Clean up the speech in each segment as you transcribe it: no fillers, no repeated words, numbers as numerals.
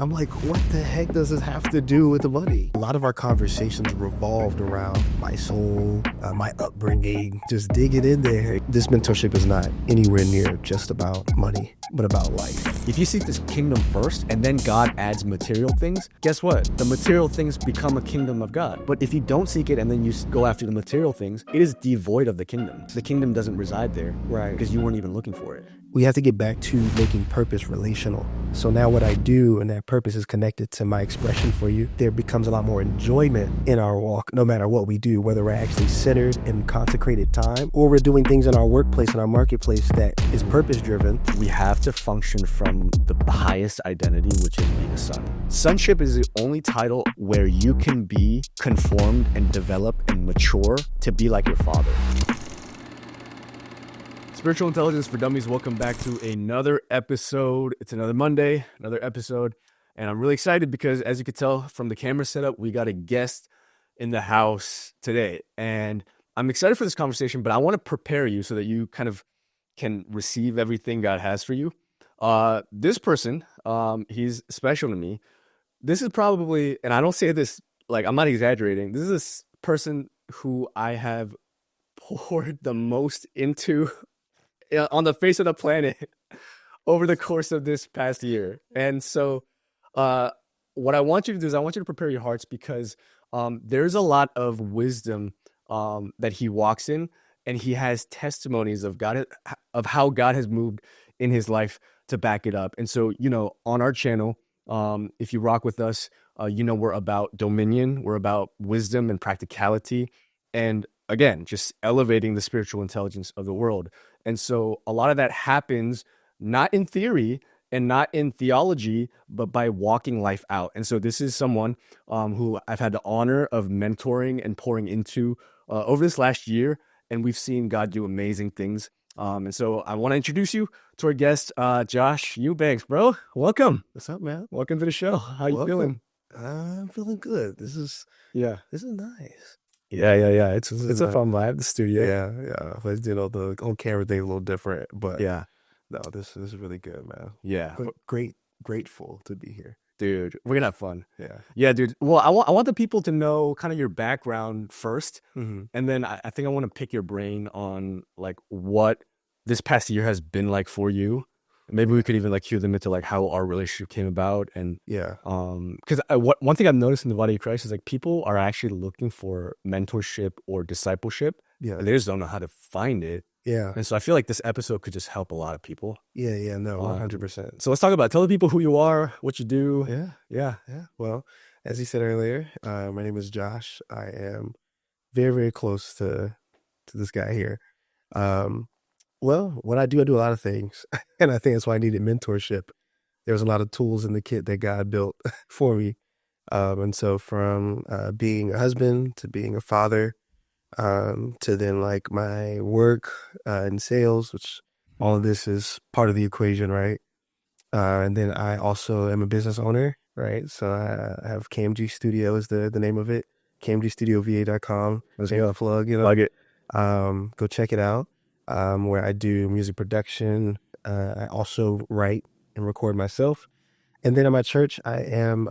I'm like, what the heck does this have to do with the money? A lot of our conversations revolved around my soul, my upbringing, just digging in there. This mentorship is not anywhere near just about money, but about life. If you seek this kingdom first and then God adds material things, guess what? The material things become a kingdom of God. But if you don't seek it and then you go after the material things, it is devoid of the kingdom. The kingdom doesn't reside there, Right? Because you weren't even looking for it. We have to get back to making purpose relational. So now what I do, and that purpose is connected to my expression for you, there becomes a lot more enjoyment in our walk, no matter what we do, whether we're actually centered in consecrated time or we're doing things in our workplace and our marketplace that is purpose driven. We have to function from the highest identity, which is being a son. Sonship is the only title where you can be conformed and develop and mature to be like your father. Spiritual Intelligence for Dummies, welcome back to another episode. It's another Monday, another episode, and I'm really excited because, as you can tell from the camera setup, we got a guest in the house today, and I'm excited for this conversation, but I want to prepare you so that you kind of can receive everything God has for you. This person, he's special to me. This is probably, and I don't say this, like, I'm not exaggerating, this is this person who I have poured the most into on the face of the planet over the course of this past year. And so what I want you to do is I want you to prepare your hearts because there's a lot of wisdom that he walks in, and he has testimonies of God, of how God has moved in his life to back it up. And so, you know, on our channel, if you rock with us, you know, we're about dominion, we're about wisdom and practicality, and again, just elevating the spiritual intelligence of the world. And so a lot of that happens not in theory and not in theology, but by walking life out. And so this is someone who I've had the honor of mentoring and pouring into over this last year. And we've seen God do amazing things. And so I want to introduce you to our guest, Josh Eubanks, bro. Welcome. What's up, man? Welcome to the show. How you feeling? I'm feeling good. This is nice. Yeah. It's a fun vibe, the studio. Yeah. But, you know, the on camera thing a little different, but Yeah. no, this is really good, man. Yeah. But grateful to be here. Dude, we're gonna have fun. Yeah. Yeah, dude. Well, I want the people to know kind of your background first. Mm-hmm. And then I think I want to pick your brain on like what this past year has been like for you. Maybe we could even like cue them into like how our relationship came about. And Yeah. because one thing I've noticed in the body of Christ is like people are actually looking for mentorship or discipleship. Yeah. They just don't know how to find it. Yeah. And so I feel like this episode could just help a lot of people. Yeah. No, 100%. So let's talk about it. Tell the people who you are, what you do. Yeah. Well, as you said earlier, my name is Josh. I am very, very close to this guy here. Well, what I do a lot of things, and I think that's why I needed mentorship. There was a lot of tools in the kit that God built for me. And so from being a husband to being a father, to then like my work in sales, which all of this is part of the equation, right? And then I also am a business owner, right? So I have KMG Studio is the name of it, kmgstudiova.com. Let's Same go. plug, you know. Plug it. Go check it out. Where I do music production. I also write and record myself. And then at my church, I am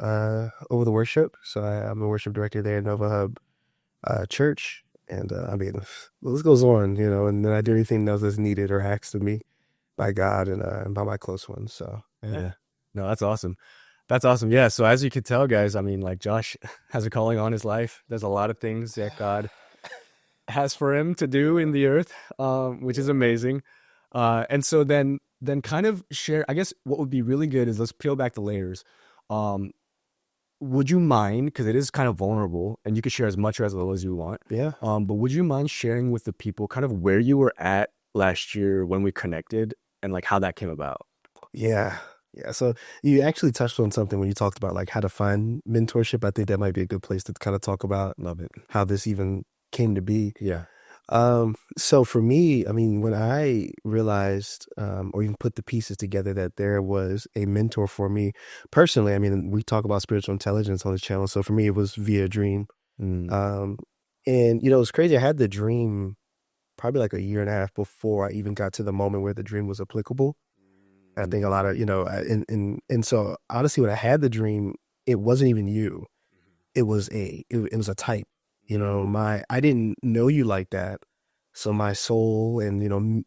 over the worship. So I'm the worship director there at Nova Hub Church. And I mean, the list goes on, you know, and then I do anything else that's needed or asked of me by God and by my close ones. So, Yeah. No, that's awesome. That's awesome. Yeah. So as you can tell, guys, I mean, like Josh has a calling on his life. There's a lot of things that God has for him to do in the earth, which is amazing. And so then kind of share, I guess what would be really good is let's peel back the layers. Would you mind, because it is kind of vulnerable and you could share as much or as little as you want. yeah. But would you mind sharing with the people kind of where you were at last year when we connected and like how that came about? Yeah. So you actually touched on something when you talked about like how to find mentorship. I think that might be a good place to kind of talk about Love it. how this even came to be. Yeah. So for me, I mean, when I realized, or even put the pieces together that there was a mentor for me personally, I mean, we talk about spiritual intelligence on this channel. So for me, it was via dream. And you know, it's crazy. I had the dream probably like a year and a half before I even got to the moment where the dream was applicable. I think a lot of, and so honestly, when I had the dream, it wasn't even you. It was a type, I didn't know you like that. So my soul and,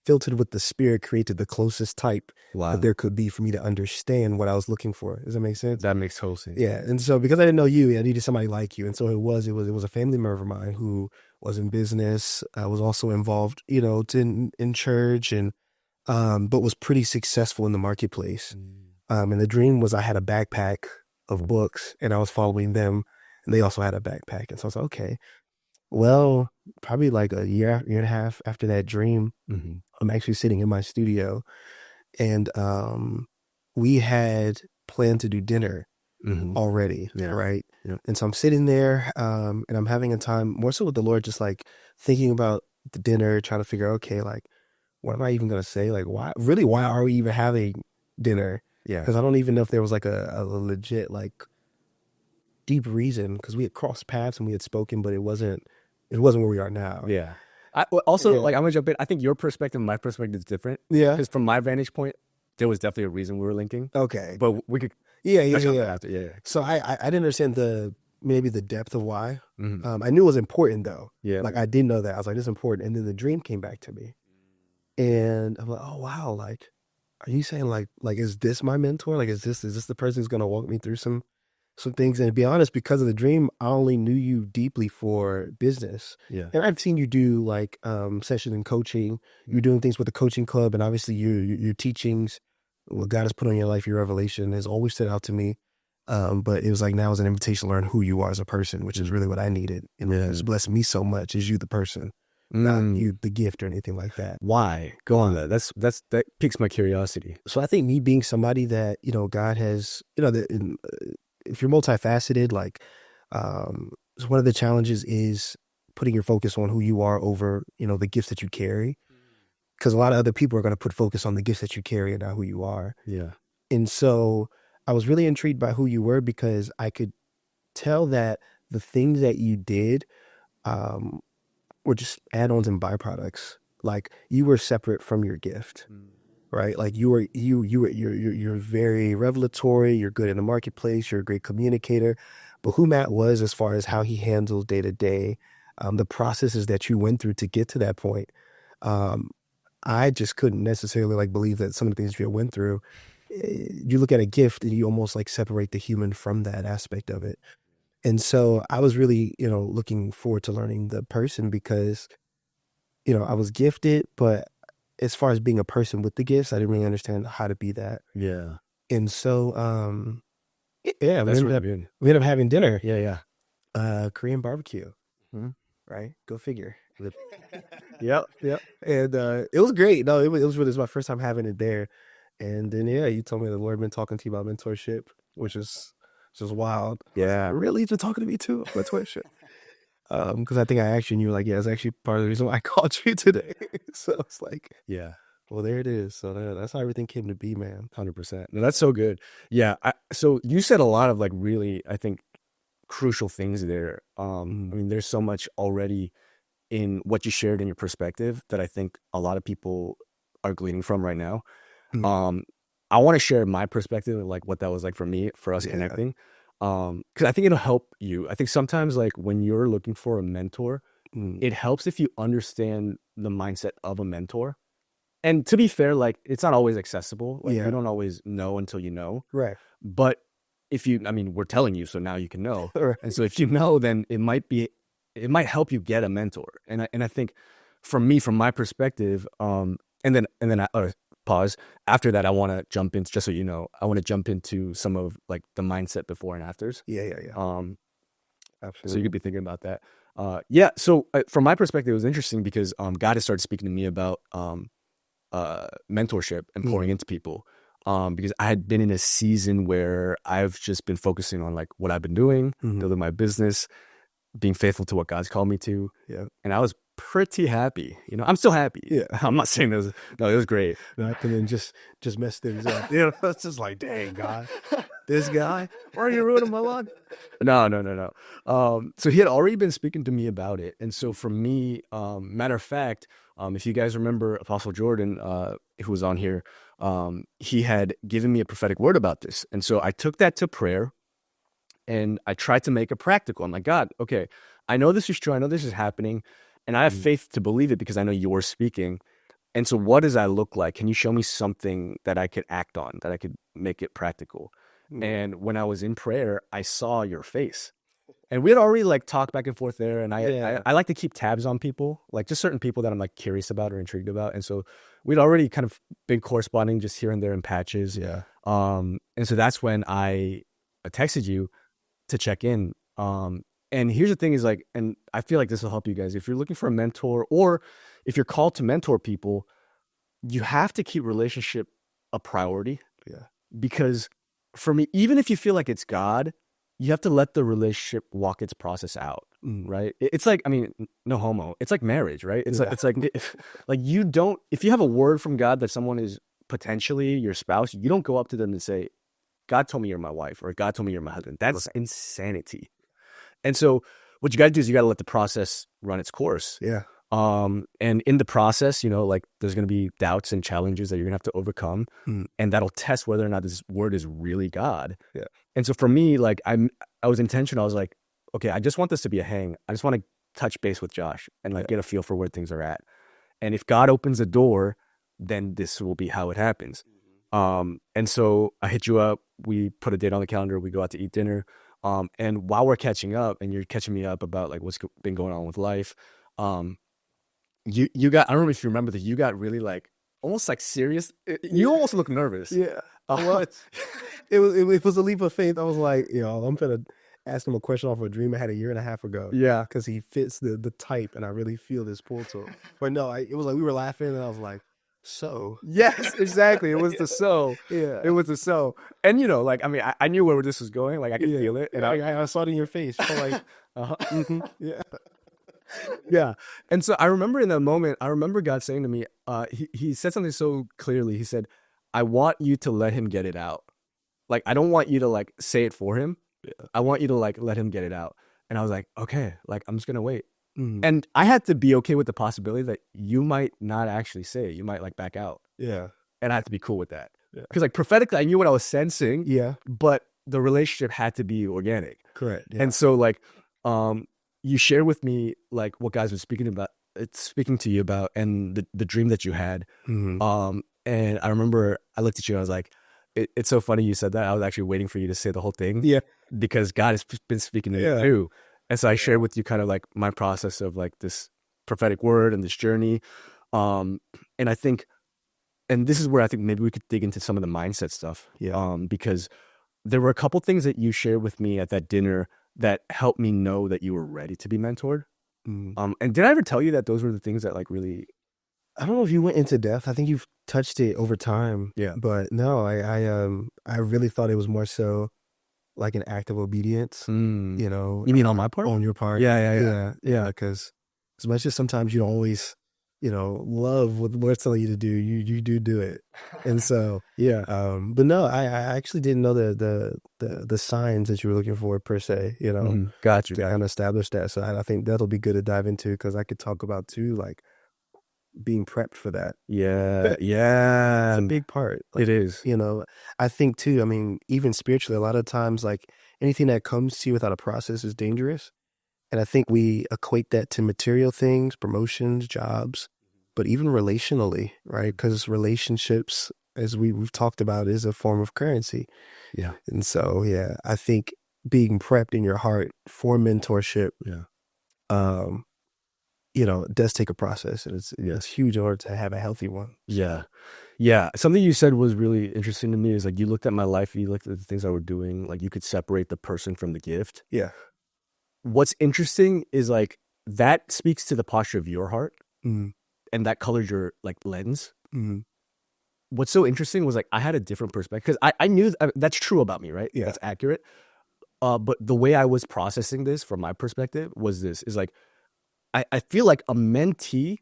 filtered with the spirit created the closest type that Wow. there could be for me to understand what I was looking for. Does that make sense? That makes total sense. Yeah. And so because I didn't know you, I needed somebody like you. And so it was a family member of mine who was in business. I was also involved, in church and, but was pretty successful in the marketplace. And the dream was I had a backpack of books and I was following them and they also had a backpack. And so I was like, okay, well, probably like a year and a half after that dream, Mm-hmm. I'm actually sitting in my studio and we had planned to do dinner Mm-hmm. already, Yeah. right? Yeah. And so I'm sitting there and I'm having a time more so with the Lord, just like thinking about the dinner, trying to figure out, okay, like, what am I even going to say? Like, why are we even having dinner? Yeah. Because I don't even know if there was like a legit, like, deep reason because we had crossed paths and we had spoken, but it wasn't where we are now. Yeah. Also, Yeah. like, I'm gonna jump in. I think your perspective and my perspective is different. Yeah. Because from my vantage point, there was definitely a reason we were linking. Okay. But we could Yeah, yeah, touch yeah, on that yeah. after. Yeah. So I didn't understand maybe the depth of why. Mm-hmm. I knew it was important though. Yeah. Like I did know that. I was like, this is important. And then the dream came back to me. And I'm like, oh wow, like, are you saying like is this my mentor? Like is this the person who's gonna walk me through some things? And to be honest, because of the dream, I only knew you deeply for business. Yeah. And I've seen you do like session and coaching. You're doing things with the coaching club, and obviously your teachings, what God has put on your life, your revelation has always stood out to me. But it was like now is an invitation to learn who you are as a person, which is really what I needed. And it's blessed me so much is you the person, not you the gift or anything like that. Why? Go on that. That piques my curiosity. So I think me being somebody that, God has, if you're multifaceted, like so one of the challenges is putting your focus on who you are over, the gifts that you carry. Because a lot of other people are going to put focus on the gifts that you carry and not who you are. Yeah. And so I was really intrigued by who you were because I could tell that the things that you did um, were just add-ons and byproducts. Like you were separate from your gift, right? Like you're very revelatory. You're good in the marketplace. You're a great communicator. But who Matt was, as far as how he handles day to day, the processes that you went through to get to that point, um, I just couldn't necessarily like believe that some of the things you went through. You look at a gift and you almost like separate the human from that aspect of it. And so I was really, looking forward to learning the person because, I was gifted, but as far as being a person with the gifts, I didn't really understand how to be that. Yeah. And so, yeah, That's really good. we ended up having dinner, Yeah. Yeah. Korean barbecue, Mhm. right? Go figure. Yep. And it was great. No, it was my first time having it there. And then, yeah, you told me the Lord been talking to you about mentorship, which is just wild. Yeah. Really? He's been talking to me too about mentorship. Because I think I asked you and you were like, yeah, it's actually part of the reason why I called you today. So it's like, Yeah. well, there it is. So that's how everything came to be, man. 100%. No, that's so good. Yeah. So you said a lot of like really, I think, crucial things there. I mean, there's so much already in what you shared in your perspective that I think a lot of people are gleaning from right now. Mhm. I want to share my perspective of like what that was like for me, for us Yeah. connecting. Because I think it'll help you. I think sometimes like when you're looking for a mentor, Mm. it helps if you understand the mindset of a mentor. And to be fair, like it's not always accessible. Like Yeah. you don't always know until you know. Right. But I mean, we're telling you, so now you can know. Right. And so if you know, then it might help you get a mentor. And I think from my perspective, and then pause. After that, I want to jump into, just so you know, I want to jump into some of like the mindset before and afters. Yeah. So Absolutely. you could be thinking about that. Yeah. So from my perspective, it was interesting because God has started speaking to me about mentorship and pouring into people. Because I had been in a season where I've just been focusing on like what I've been doing, building my business, being faithful to what God's called me to. Yeah. And I was pretty happy. I'm still happy. Yeah. I'm not saying it was great. And then just mess things up. It's just like, dang, God, this guy, why are you ruining my life? No. So he had already been speaking to me about it. And so for me, matter of fact, if you guys remember Apostle Jordan, who was on here, he had given me a prophetic word about this. And so I took that to prayer and I tried to make it practical. I'm like, God, okay, I know this is true. I know this is happening. And I have faith to believe it because I know you're speaking. And so what does that look like? Can you show me something that I could act on, that I could make it practical? And when I was in prayer, I saw your face. And we had already like talked back and forth there. And I like to keep tabs on people, like just certain people that I'm like curious about or intrigued about. And so we'd already kind of been corresponding just here and there in patches. Yeah. And so that's when I texted you to check in. And here's the thing is like, and I feel like this will help you guys. If you're looking for a mentor or if you're called to mentor people, you have to keep relationship a priority. Yeah. Because for me, even if you feel like it's God, you have to let the relationship walk its process out, right? It's like, I mean, no homo. It's like marriage, right? It's like like you don't, if you have a word from God that someone is potentially your spouse, you don't go up to them and say, God told me you're my wife, or God told me you're my husband. That's insanity. And so what you got to do is you got to let the process run its course. Yeah. And in the process, you know, like there's going to be doubts and challenges that you're gonna have to overcome, and that'll test whether or not this word is really God. Yeah. And so for me, like I was intentional. I was like, okay, I just want this to be a hang. I just want to touch base with Josh and like get a feel for where things are at. And if God opens a door, then this will be how it happens. And so I hit you up. We put a date on the calendar. We go out to eat dinner. And while we're catching up, and you're catching me up about like what's been going on with life, you got, I don't know if you remember that you got really like almost like serious. You almost look nervous. Yeah. Well, it was a leap of faith. I was like, I'm gonna ask him a question off of a dream I had 1.5 years ago. Yeah. Because he fits the type, and I really feel this pull to him. But no, it was like we were laughing, and I was like, so. Yes, exactly. It was the so. Yeah. It was the so. And you know, like, I mean, I knew where this was going. Like I could feel it. And I saw it in your face. I'm like, yeah. Yeah. And so I remember in that moment, I remember God saying to me, he said something so clearly. He said, I want you to let him get it out. Like, I don't want you to like say it for him. Yeah. I want you to like let him get it out. And I was like, okay, like I'm just gonna wait. And I had to be okay with the possibility that you might not actually say it. You might like back out. Yeah. And I had to be cool with that. Because like prophetically, I knew what I was sensing. Yeah. But the relationship had to be organic. Correct. Yeah. And so like, you shared with me like what guys were speaking to you about, and the dream that you had. And I remember I looked at you and I was like, it's so funny you said that. I was actually waiting for you to say the whole thing. Yeah. Because God has been speaking to me too. And so I shared with you kind of like my process of like this prophetic word and this journey. And I think, and this is where I think maybe we could dig into some of the mindset stuff. Yeah. Because there were a couple things that you shared with me at that dinner that helped me know that you were ready to be mentored. And did I ever tell you that those were the things that like really, I don't know if you went into depth. I think you've touched it over time. Yeah. But no, I really thought it was more so like an act of obedience. You mean on my part? On your part. Yeah. Because as much as sometimes you don't always, love what Lord's telling you to do, you do it. And so but no, I actually didn't know the signs that you were looking for per se. Got you. To kind of establish that. So I think that'll be good to dive into, because I could talk about too, like being prepped for that. Yeah. It's a big part. Like, it is. I think too, I mean, even spiritually, a lot of times, like anything that comes to you without a process is dangerous. And I think we equate that to material things, promotions, jobs, but even relationally, right? Because relationships, as we've talked about, is a form of currency. Yeah. And so, I think being prepped in your heart for mentorship, it does take a process, and it's huge in order to have a healthy one. Yeah. Something you said was really interesting to me is like you looked at my life, you looked at the things I were doing, like you could separate the person from the gift. Yeah. What's interesting is like that speaks to the posture of your heart, and that colors your like lens. What's so interesting was like I had a different perspective, because I knew that's true about me, right? Yeah. That's accurate. But the way I was processing this from my perspective was this, is like I feel like a mentee,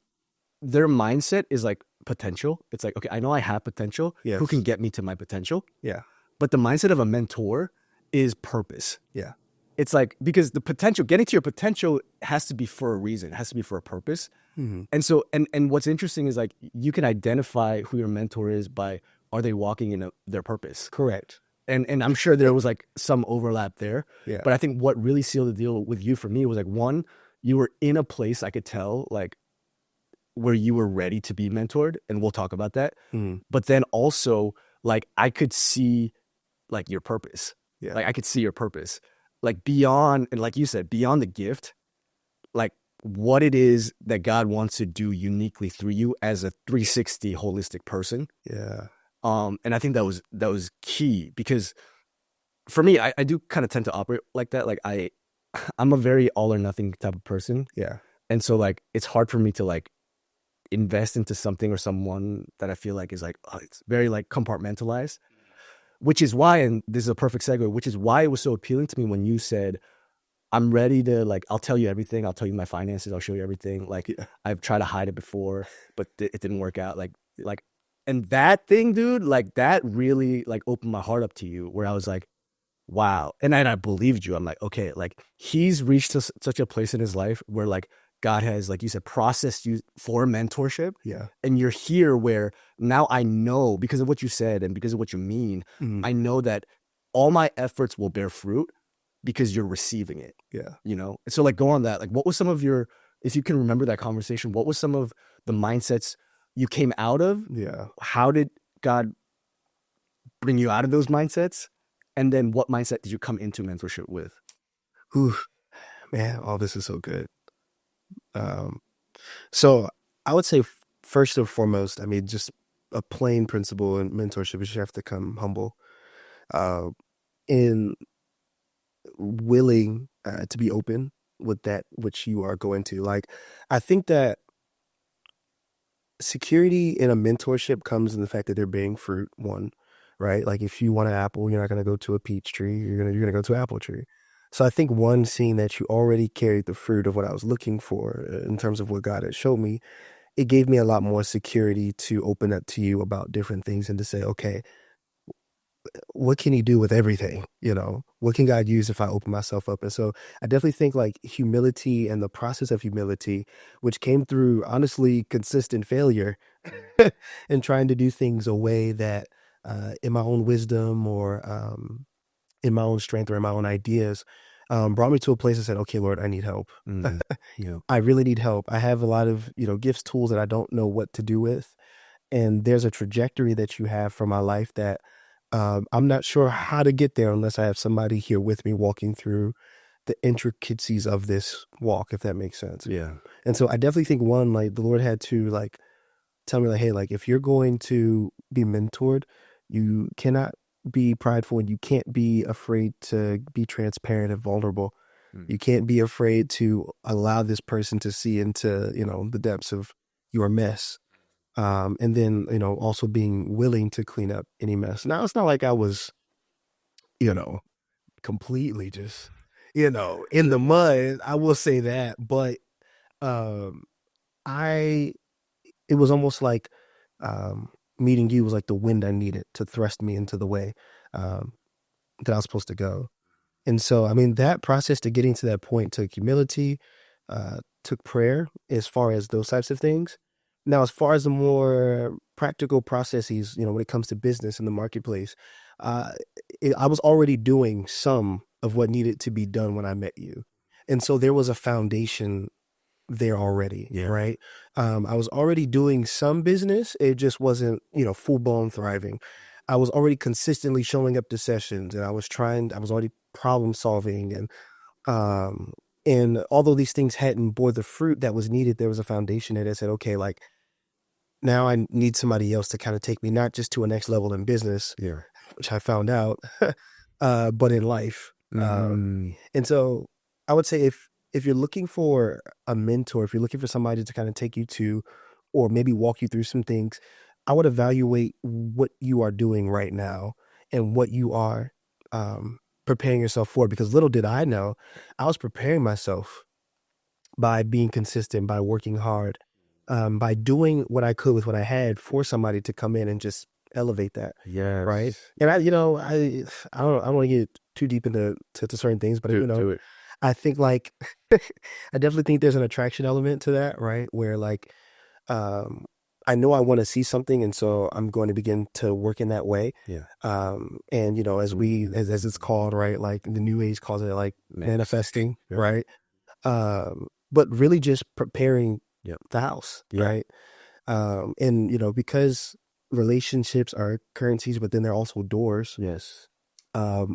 their mindset is like potential. It's like, okay, I know I have potential. Yes. Who can get me to my potential? Yeah. But the mindset of a mentor is purpose. Yeah. It's like, because the potential, getting to your potential has to be for a reason. It has to be for a purpose. And so, and what's interesting is like, you can identify who your mentor is by are they walking in their purpose? Correct. And I'm sure there was like some overlap there. Yeah. But I think what really sealed the deal with you for me was like, one, you were in a place I could tell like where you were ready to be mentored, and we'll talk about that. Mm. But then also like I could see like your purpose. Yeah. Like I could see your purpose. Like beyond, and like you said, beyond the gift, like what it is that God wants to do uniquely through you as a 360 holistic person. Yeah. And I think that was key, because for me, I do kind of tend to operate like that. Like I'm a very all or nothing type of person. Yeah. And so like it's hard for me to like invest into something or someone that I feel like is like, oh, it's very like compartmentalized, which is why, and this is a perfect segue, which is why it was so appealing to me when you said, I'm ready to like, I'll tell you everything. I'll tell you my finances. I'll show you everything. Like Yeah. I've tried to hide it before, but it didn't work out. Like, and that thing, dude, like that really like opened my heart up to you, where I was like, wow. And I believed you. I'm like, okay, like he's reached such a place in his life where like God has, like you said, processed you for mentorship. Yeah. And you're here where now I know, because of what you said and because of what you mean, Mm. I know that all my efforts will bear fruit because you're receiving it, Yeah. you know? So like go on that, like what was some of your, if you can remember that conversation, what was some of the mindsets you came out of? Yeah. How did God bring you out of those mindsets? And then what mindset did you come into mentorship with? Whew. Man, all this is so good. So I would say first and foremost, I mean, just a plain principle in mentorship is you have to come humble, uh, and willing to be open with that which you are going to. Like, I think that security in a mentorship comes in the fact that they're bearing fruit. One, right? Like, if you want an apple, you're not going to go to a peach tree. You're gonna go to an apple tree. So I think one, seeing that you already carried the fruit of what I was looking for in terms of what God had showed me, it gave me a lot more security to open up to you about different things and to say, okay, what can he do with everything? You know, what can God use if I open myself up? And so I definitely think like humility and the process of humility, which came through honestly consistent failure and trying to do things a way that in my own wisdom or in my own strength or in my own ideas, brought me to a place that said, okay, Lord, I need help. Yeah. I really need help. I have a lot of, gifts, tools that I don't know what to do with. And there's a trajectory that you have for my life that I'm not sure how to get there unless I have somebody here with me walking through the intricacies of this walk, if that makes sense. Yeah. And so I definitely think one, like the Lord had to like tell me like, hey, like if you're going to be mentored, you cannot be prideful and you can't be afraid to be transparent and vulnerable. You can't be afraid to allow this person to see into, the depths of your mess. And then, also being willing to clean up any mess. Now, it's not like I was, completely just, in the mud. I will say that. But um, I, it was almost like meeting you was like the wind I needed to thrust me into the way um, that I was supposed to go. And so, I mean, that process to getting to that point took humility, took prayer as far as those types of things. Now, as far as the more practical processes, when it comes to business in the marketplace, uh, I was already doing some of what needed to be done when I met you. And so there was a foundation there already, Yeah. right? I was already doing some business. It just wasn't, full blown thriving. I was already consistently showing up to sessions and I was already problem solving. And although these things hadn't bore the fruit that was needed, there was a foundation that said, okay, like now I need somebody else to kind of take me, not just to a next level in business, Yeah. which I found out, but in life. And so I would say if you're looking for a mentor, if you're looking for somebody to kind of take you to, or maybe walk you through some things, I would evaluate what you are doing right now and what you are preparing yourself for. Because little did I know, I was preparing myself by being consistent, by working hard, by doing what I could with what I had for somebody to come in and just elevate that. Yeah. Right. And I don't want to get too deep into to certain things, but Do it. I think like I definitely think there's an attraction element to that, right? Where like um I know I want to see something, and so I'm going to begin to work in that way. Yeah. And as it's called, right, like the new age calls it like manifesting, Yeah. right? But really just preparing Yep. the house, Yeah. right? And because relationships are currencies, but then they're also doors. Yes.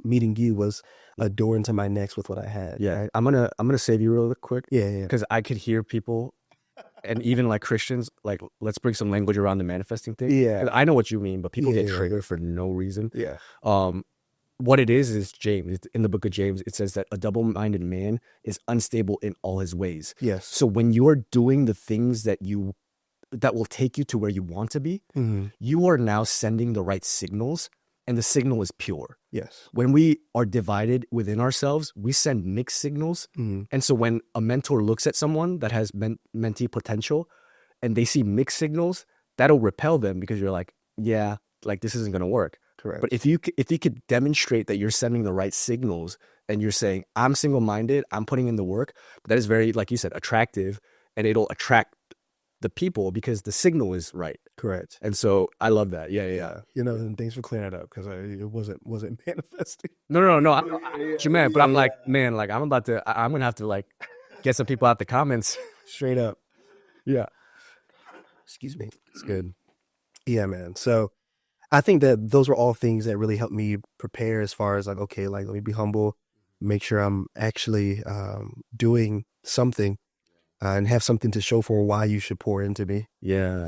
Meeting you was a door into my next with what I had. Yeah. Right? I'm gonna save you real quick. Yeah. Because I could hear people and even like Christians, like let's bring some language around the manifesting thing. Yeah. 'Cause I know what you mean, but people get Yeah. triggered for no reason. Yeah. What it is James. It's in the book of James, it says that a double-minded man is unstable in all his ways. Yes. So when you're doing the things that will take you to where you want to be, you are now sending the right signals, and the signal is pure. Yes. When we are divided within ourselves, we send mixed signals. And so when a mentor looks at someone that has mentee potential and they see mixed signals, that'll repel them because you're like, yeah, like this isn't going to work. Correct. But if you could demonstrate that you're sending the right signals and you're saying, I'm single-minded, I'm putting in the work, that is very, like you said, attractive, and it'll attract the people because the signal is right. Correct. And so I love that. Yeah. And thanks for clearing that up because it wasn't manifesting. No. I what you meant, but I'm like, man, like I'm gonna have to like get some people out the comments. Straight up. Yeah. Excuse me. It's good. Yeah, man. So I think that those were all things that really helped me prepare as far as like, okay, like let me be humble, make sure I'm actually doing something and have something to show for why you should pour into me. Yeah.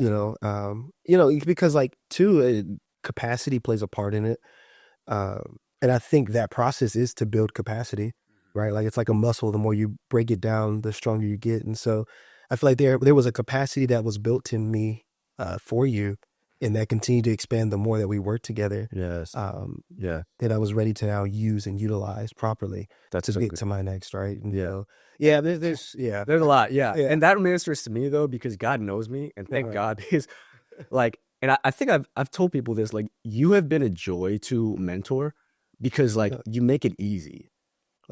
Because like too, capacity plays a part in it. And I think that process is to build capacity, right? Like it's like a muscle. The more you break it down, the stronger you get. And so I feel like there was a capacity that was built in me for you, and that continued to expand the more that we worked together. Yes. Yeah. That I was ready to now use and utilize properly That's to so get good. to my next, right? And Yeah. so, yeah, there's There's a lot. Yeah. Yeah. And that ministers to me though, because God knows me, and thank God, because like, and I think I've told people this, like, you have been a joy to mentor because like you make it easy.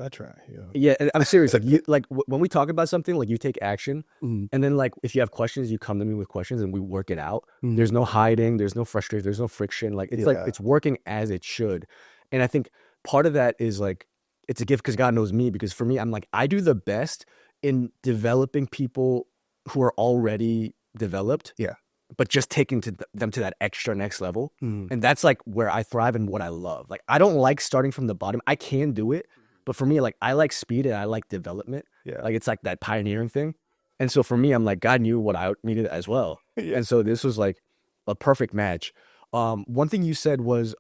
I try. Yeah, and I'm serious. Like you, like when we talk about something, like you take action, Mhm. and then like if you have questions, you come to me with questions, and we work it out. Mhm. There's no hiding. There's no frustration. There's no friction. Like it's like Yeah. it's working as it should. And I think part of that is like it's a gift because God knows me. Because for me, I'm like I do the best in developing people who are already developed. Yeah. But just taking them to that extra next level. Mhm. And that's like where I thrive and what I love. Like I don't like starting from the bottom. I can do it. But for me, like I like speed and I like development. Yeah. Like it's like that pioneering thing. And so for me, I'm like, God knew what I needed as well. Yeah. And so this was like a perfect match. One thing you said was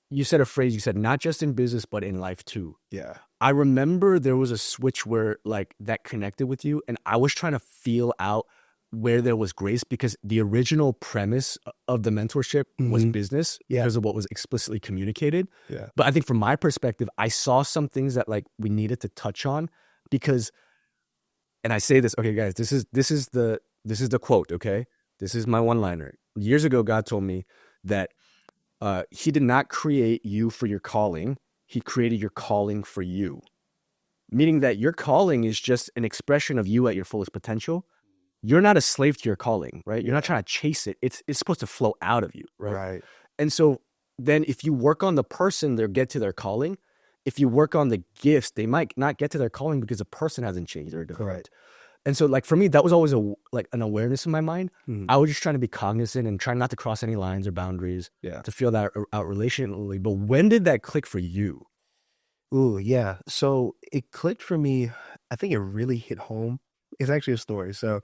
you said a phrase, you said not just in business, but in life too. Yeah. I remember there was a switch where like that connected with you. And I was trying to feel out where there was grace because the original premise of the mentorship was business because of what was explicitly communicated. Yeah. But I think from my perspective, I saw some things that like we needed to touch on because, and I say this, okay, guys, this is the quote, okay? This is my one-liner. Years ago, God told me that he did not create you for your calling. He created your calling for you. Meaning that your calling is just an expression of you at your fullest potential. You're not a slave to your calling, right? You're not trying to chase it. It's supposed to flow out of you, right? Right. And so then if you work on the person, they'll get to their calling. If you work on the gifts, they might not get to their calling because the person hasn't changed or developed. Correct. And so like for me, that was always an awareness in my mind. Mhm. I was just trying to be cognizant and trying not to cross any lines or boundaries to feel that out relationally. But when did that click for you? Ooh, yeah. So it clicked for me. I think it really hit home. It's actually a story. So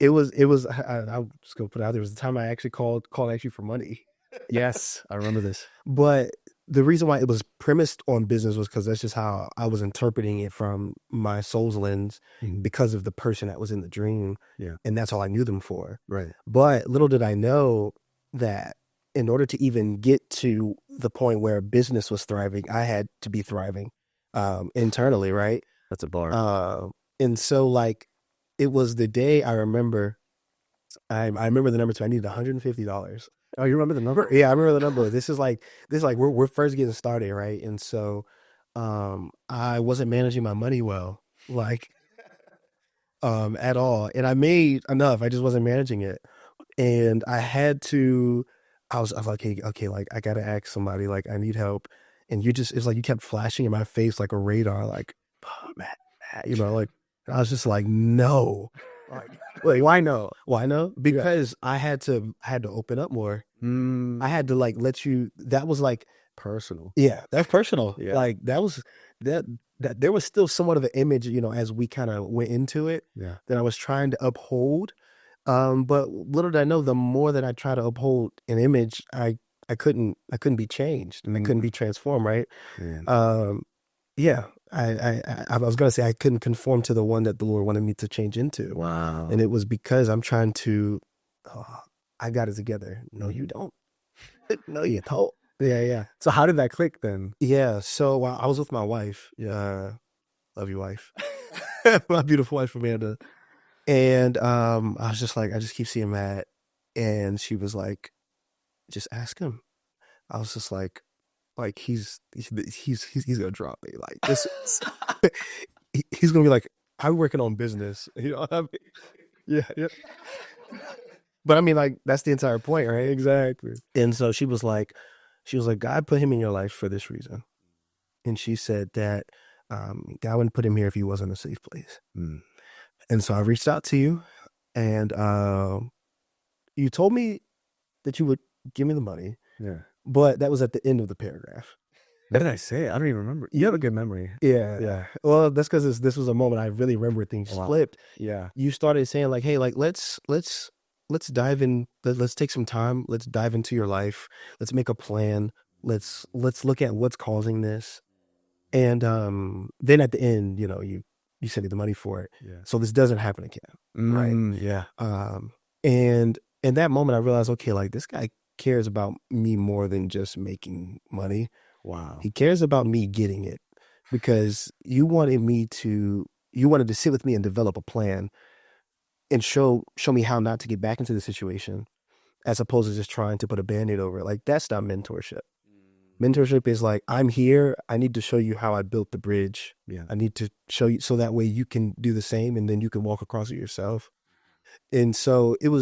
I'll just go put it out there. It was the time I actually called actually for money. Yes, I remember this. But the reason why it was premised on business was because that's just how I was interpreting it from my soul's lens because of the person that was in the dream. Yeah. And that's all I knew them for. Right. But little did I know that in order to even get to the point where business was thriving, I had to be thriving internally, right? That's a bar. And so like it was the day I remember. I remember the number too. I needed $150. Oh, you remember the number? Yeah, I remember the number. This is like we're first getting started, right? And so I wasn't managing my money well, like at all. And I made enough. I just wasn't managing it. and I was like, okay, like I gotta ask somebody, like I need help. And it's like you kept flashing in my face like a radar, like, oh, Matt, like, and I was just like, no, like, Wait, why no? why no? Yeah. Because I had to open up more. I had to like let you, that was like, Personal. yeah, that's personal. Yeah. Like that was, that, that there was still somewhat of an image, as we kind of went into it, Yeah. that I was trying to uphold. But little did I know, the more that I try to uphold an image, I couldn't be changed and I couldn't be transformed, right? Man. Um, yeah, I was gonna say I couldn't conform to the one that the Lord wanted me to change into, Wow. and it was because I'm trying to. Oh, I got it together. No, you don't. No, you don't. Yeah, yeah. So how did that click then? Yeah. So I was with my wife. Yeah, love you, wife. My beautiful wife, Amanda. And I was just like, I just keep seeing Matt, and she was like, just ask him. I was just like he's gonna drop me. Like this, he's gonna be like, I'm working on business. You know what I mean? Yeah, yeah. But I mean, like that's the entire point, right? Exactly. And so she was like, God put him in your life for this reason, and she said that God wouldn't put him here if he wasn't a safe place. Mm. And so I reached out to you, and you told me that you would give me the money, Yeah. but that was at the end of the paragraph. What did I say? I don't even remember. You have a good memory. Yeah. Yeah. Well, that's because this was a moment I really remember things Wow. flipped. Yeah. You started saying like, hey, like let's dive in. Let's take some time. Let's dive into your life. Let's make a plan. Let's look at what's causing this. And then at the end, you sent me the money for it. Yeah. So this doesn't happen again. Right. Yeah. And in that moment, I realized, okay, like this guy cares about me more than just making money. Wow. He cares about me getting it, because you wanted to sit with me and develop a plan and show me how not to get back into the situation, as opposed to just trying to put a Band-Aid over it. Like that's not mentorship. Mentorship is like, I'm here. I need to show you how I built the bridge. Yeah. I need to show you so that way you can do the same, and then you can walk across it yourself. And so there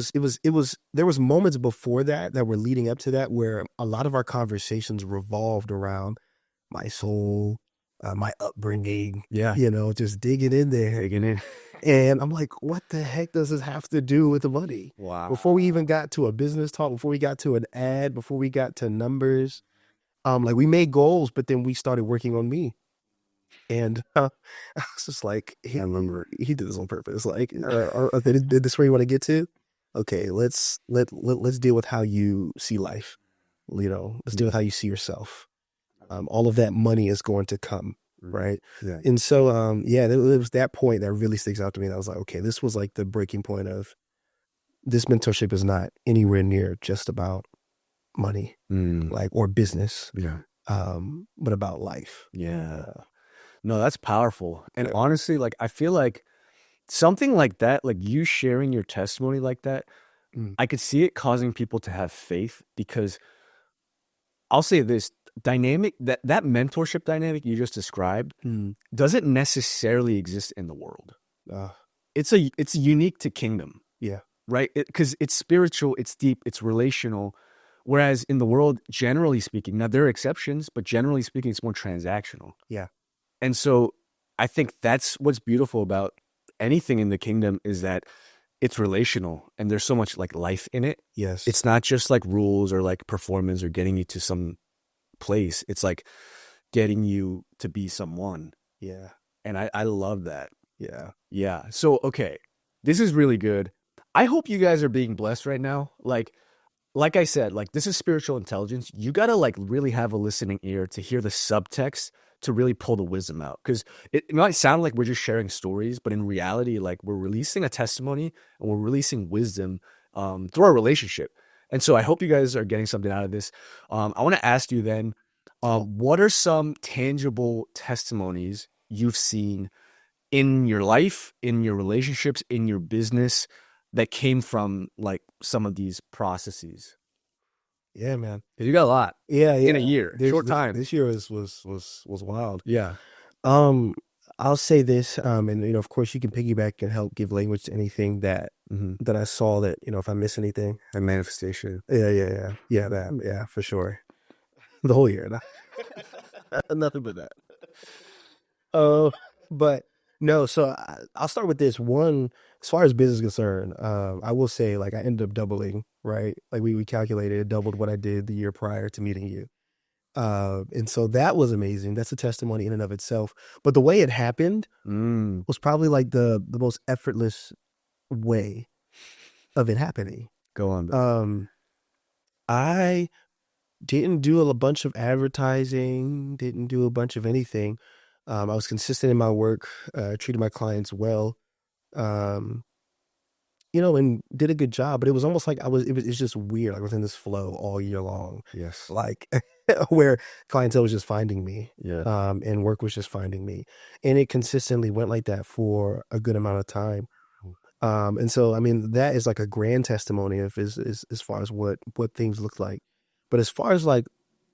was moments before that were leading up to that, where a lot of our conversations revolved around my soul, my upbringing, Yeah. just digging in there. Digging in. And I'm like, what the heck does this have to do with the money? Wow. Before we even got to a business talk, before we got to an ad, before we got to numbers, like we made goals, but then we started working on me. And I was just like, I remember he did this on purpose. Like, did this where you want to get to? Okay, let's deal with how you see life. Let's deal with how you see yourself. All of that money is going to come, right? Yeah. And so, it was that point that really sticks out to me. That I was like, okay, this was like the breaking point of this mentorship is not anywhere near just about money, like, or business, but about life. Yeah. No, that's powerful. And honestly, like, I feel like something like that, like you sharing your testimony like that, I could see it causing people to have faith, because I'll say this dynamic, that mentorship dynamic you just described doesn't necessarily exist in the world. It's unique to kingdom. Yeah. Right? Because it's spiritual, it's deep, it's relational. Whereas in the world, generally speaking, now there are exceptions, but generally speaking, it's more transactional. Yeah. And so I think that's what's beautiful about anything in the kingdom, is that it's relational and there's so much like life in it. Yes. It's not just like rules or like performance or getting you to some place. It's like getting you to be someone. Yeah. And I love that. Yeah. Yeah. So, okay, this is really good. I hope you guys are being blessed right now. Like I said, like this is spiritual intelligence. You got to like really have a listening ear to hear the subtext, to really pull the wisdom out. Because it might sound like we're just sharing stories, but in reality, like we're releasing a testimony and we're releasing wisdom through our relationship. And so I hope you guys are getting something out of this. I want to ask you then, what are some tangible testimonies you've seen in your life, in your relationships, in your business, that came from like some of these processes? Yeah, man. You got a lot. Yeah. In a year, short time. This year was wild. Yeah. I'll say this, and of course you can piggyback and help give language to anything that that I saw that, if I miss anything. And manifestation. Yeah, for sure. The whole year. Nothing but that. But no, so I'll start with this one. As far as business is concerned, I will say like I ended up doubling, right? Like we calculated it doubled what I did the year prior to meeting you. And so that was amazing. That's a testimony in and of itself. But the way it happened was probably like the most effortless way of it happening. Go on. I didn't do a bunch of advertising, didn't do a bunch of anything. I was consistent in my work, treated my clients well, um, and did a good job. But it was almost like it's just weird. Like I was in this flow all year long. Yes. Like where clientele was just finding me. Yeah. And work was just finding me. And it consistently went like that for a good amount of time. And so, I mean, that is like a grand testimony of as far as what things look like. But as far as like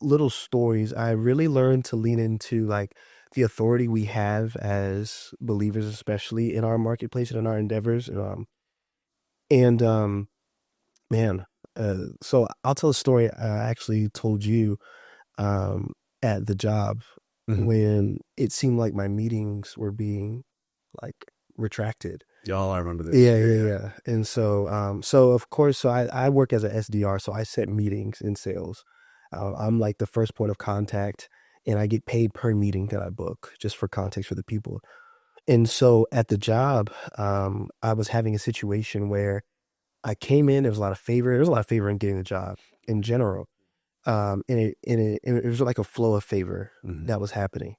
little stories, I really learned to lean into like the authority we have as believers, especially in our marketplace and in our endeavors. And man, so I'll tell a story I actually told you at the job when it seemed like my meetings were being like retracted. Y'all, I remember this. Yeah. And so of course, so I work as a SDR, so I set meetings in sales. I'm like the first point of contact, and I get paid per meeting that I book, just for context for the people. And so at the job, I was having a situation where I came in, there was a lot of favor. There was a lot of favor in getting the job in general. And it was like a flow of favor that was happening.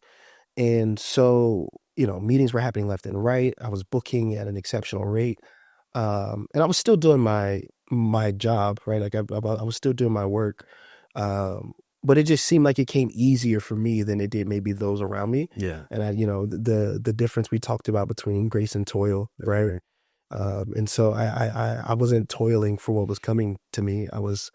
And so, meetings were happening left and right. I was booking at an exceptional rate. And I was still doing my job, right? Like I was still doing my work. But it just seemed like it came easier for me than it did maybe those around me. Yeah. And the difference we talked about between grace and toil, right? And so I wasn't toiling for what was coming to me. I was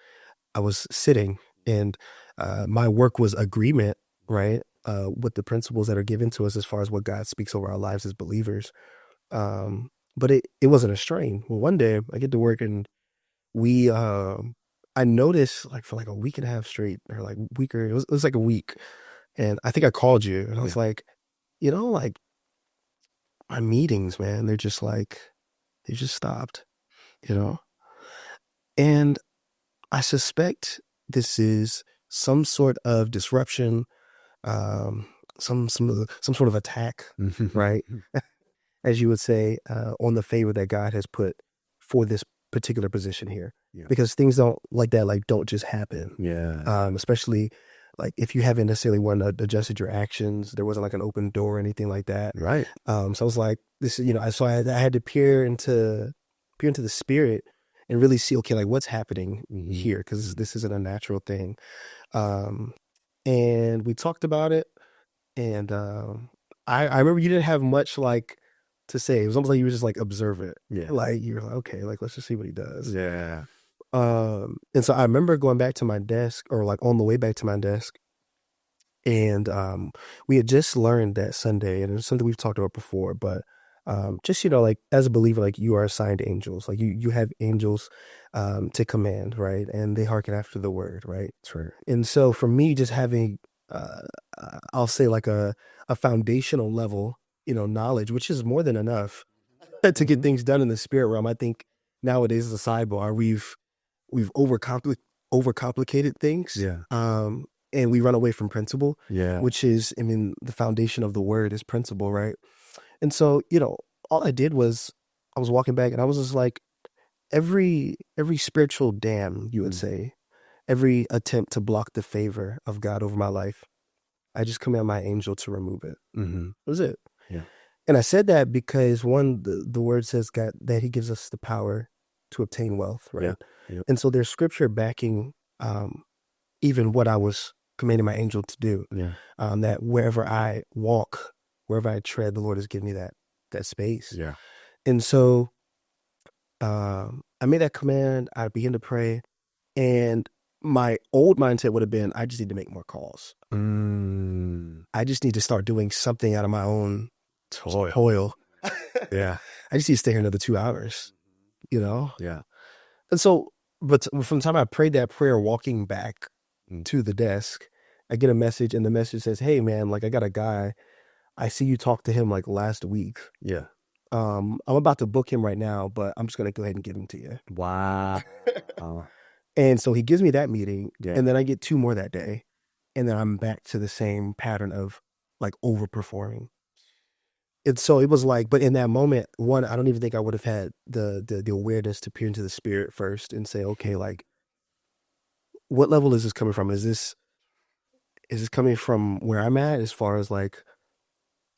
sitting, and my work was agreement, right? With the principles that are given to us as far as what God speaks over our lives as believers. But it wasn't a strain. Well, one day I get to work, and I noticed like for like a week and a half straight, or like weaker, it was like a week. And I think I called you, and I was like, like my meetings, man, they just stopped, and I suspect this is some sort of disruption, some sort of attack, right? As you would say, on the favor that God has put for this particular position here, because things don't just happen. Yeah. Especially like if you haven't necessarily adjusted your actions, there wasn't like an open door or anything like that. Right. So I was like, this, I had to peer into the spirit and really see, okay, like what's happening here? Because this isn't a natural thing. And we talked about it, and I remember you didn't have much like to say. It was almost like you were just like observe it. Yeah. Like you were like, okay, like let's just see what he does. Yeah. And so I remember going back to my desk, or like on the way back to my desk, and we had just learned that Sunday, and it's something we've talked about before, but just like as a believer, like you are assigned angels, like you have angels to command, right? And they hearken after the word, right? That's right. And so for me, just having I'll say like a foundational level, knowledge, which is more than enough to get things done in the spirit realm. I think nowadays as a sidebar, we've overcomplicated things. Yeah. And we run away from principle. Yeah. Which is, I mean, the foundation of the word is principle, right? And so, all I did was I was walking back, and I was just like, every spiritual dam, you would say, every attempt to block the favor of God over my life, I just command my angel to remove it. That was it. Yeah. And I said that because one, the word says God, that he gives us the power to obtain wealth, right? Yeah. And so there's scripture backing even what I was commanding my angel to do. Yeah. That wherever I walk, wherever I tread, the Lord has given me that space. Yeah. And so I made that command. I began to pray, and my old mindset would have been, I just need to make more calls. I just need to start doing something out of my own toil. Yeah. I just need to stay here another 2 hours. you know? Yeah. And so, but from the time I prayed that prayer, walking back Mm. to the desk, I get a message, and the message says, "Hey, man, like I got a guy. I see you talked to him like last week. Yeah. I'm about to book him right now, but I'm just gonna go ahead and give him to you." Wow. Uh, And so he gives me that meeting, yeah. and then I get two more that day, and then I'm back to the same pattern of like overperforming. And so it was like, but in that moment, one, I don't even think I would have had the awareness to peer into the spirit first and say, okay, like what level is this coming from? Is this coming from where I'm at as far as like,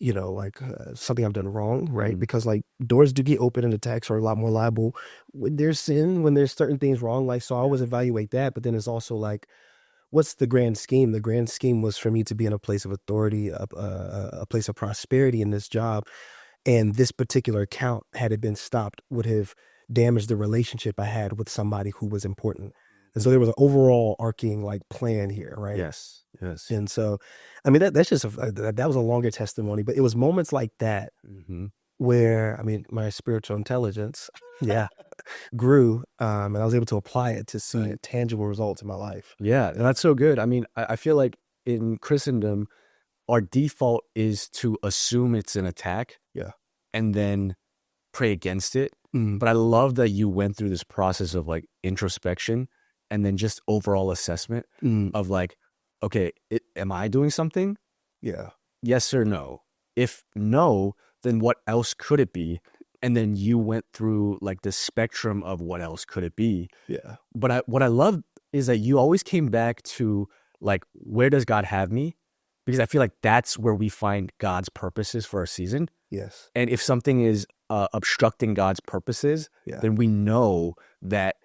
like something I've done wrong, right? Mm. Because like doors do get open and attacks are a lot more liable when there's sin, when there's certain things wrong. Like, so I always evaluate that, but then it's also like, what's the grand scheme? The grand scheme was for me to be in a place of authority, a place of prosperity in this job. And this particular account, had it been stopped, would have damaged the relationship I had with somebody who was important. And so there was an overall arcing like plan here, right? Yes. Yes. And so, I mean, that's just that was a longer testimony, but it was moments like that Mm-hmm. where, I mean, my spiritual intelligence, yeah, grew, and I was able to apply it to see Right. tangible results in my life. Yeah, and that's so good. I mean, I feel like in Christendom, our default is to assume it's an attack Yeah. and then pray against it. Mm. But I love that you went through this process of like introspection and then just overall assessment Mm. of like, okay, am I doing something? Yeah. Yes or no? If no, then what else could it be? And then you went through like the spectrum of what else could it be. Yeah. But what I love is that you always came back to like, where does God have me? Because I feel like that's where we find God's purposes for our season. Yes. And if something is obstructing God's purposes, Yeah. then we know that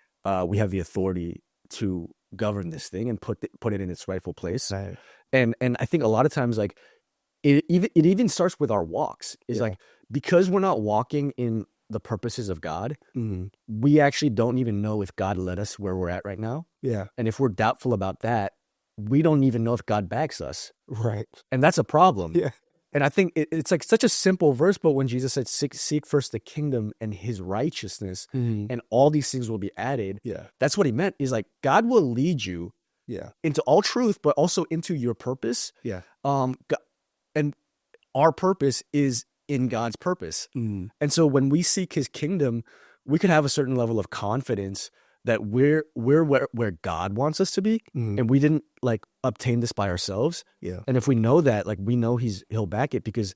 we have the authority to govern this thing and put it in its rightful place. Right. And I think a lot of times, like it even starts with our walks. Is Yeah. like, because we're not walking in the purposes of God, Mm. we actually don't even know if God led us where we're at right now. Yeah. And if we're doubtful about that, we don't even know if God backs us. Right. And that's a problem. Yeah. And I think it's like such a simple verse, but when Jesus said, seek first the kingdom and his righteousness, Mm. and all these things will be added, Yeah. that's what he meant. Is like, God will lead you Yeah. into all truth, but also into your purpose. Yeah. And our purpose is in God's purpose. Mm. And so when we seek his kingdom, we can have a certain level of confidence that we're where God wants us to be. Mm. And we didn't like obtain this by ourselves. Yeah. And if we know that, like, we know he'll back it, because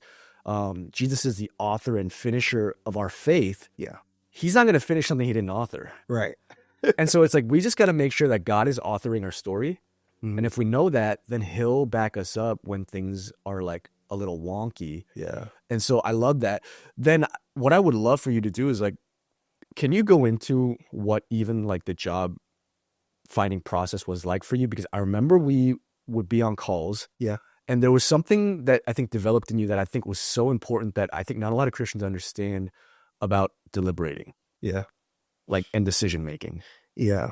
Jesus is the author and finisher of our faith. Yeah. He's not going to finish something he didn't author. Right. And so it's like, we just got to make sure that God is authoring our story. Mm. And if we know that, then he'll back us up when things are like a little wonky. Yeah. And so I love that. Then what I would love for you to do is like, can you go into what even like the job finding process was like for you? Because I remember we would be on calls. Yeah. And there was something that I think developed in you that I think was so important, that I think not a lot of Christians understand about deliberating. Yeah. Like, and decision making. Yeah.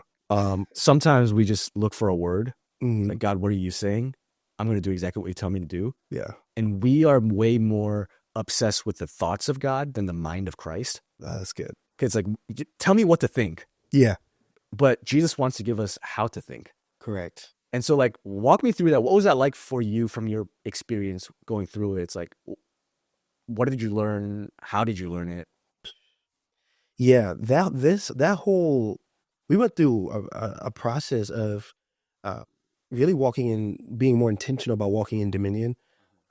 Sometimes we just look for a word. Mm. Like, God, what are you saying? I'm going to do exactly what you tell me to do. Yeah. And we are way more obsessed with the thoughts of God than the mind of Christ. That's good. It's like, tell me what to think. Yeah. But Jesus wants to give us how to think. Correct. And so, like, walk me through that. What was that like for you from your experience going through it? It's like, what did you learn? How did you learn it? Yeah. That whole, we went through a process of really walking in, being more intentional about walking in dominion,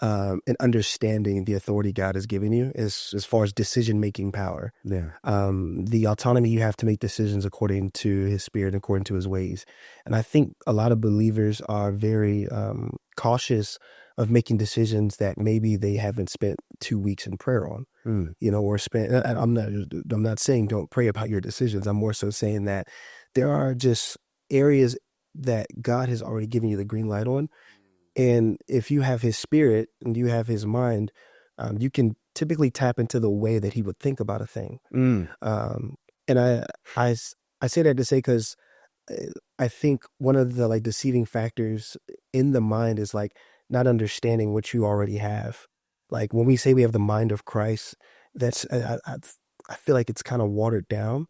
and understanding the authority God has given you as far as decision-making power. Yeah. The autonomy you have to make decisions according to his spirit, according to his ways. And I think a lot of believers are very cautious of making decisions that maybe they haven't spent 2 weeks in prayer on, or spent, and I'm not saying don't pray about your decisions. I'm more so saying that there are just areas that God has already given you the green light on. And if you have his spirit and you have his mind, you can typically tap into the way that he would think about a thing. And I say that to say, because I think one of the like deceiving factors in the mind is like not understanding what you already have. Like when we say we have the mind of Christ, that's I feel like it's kind of watered down.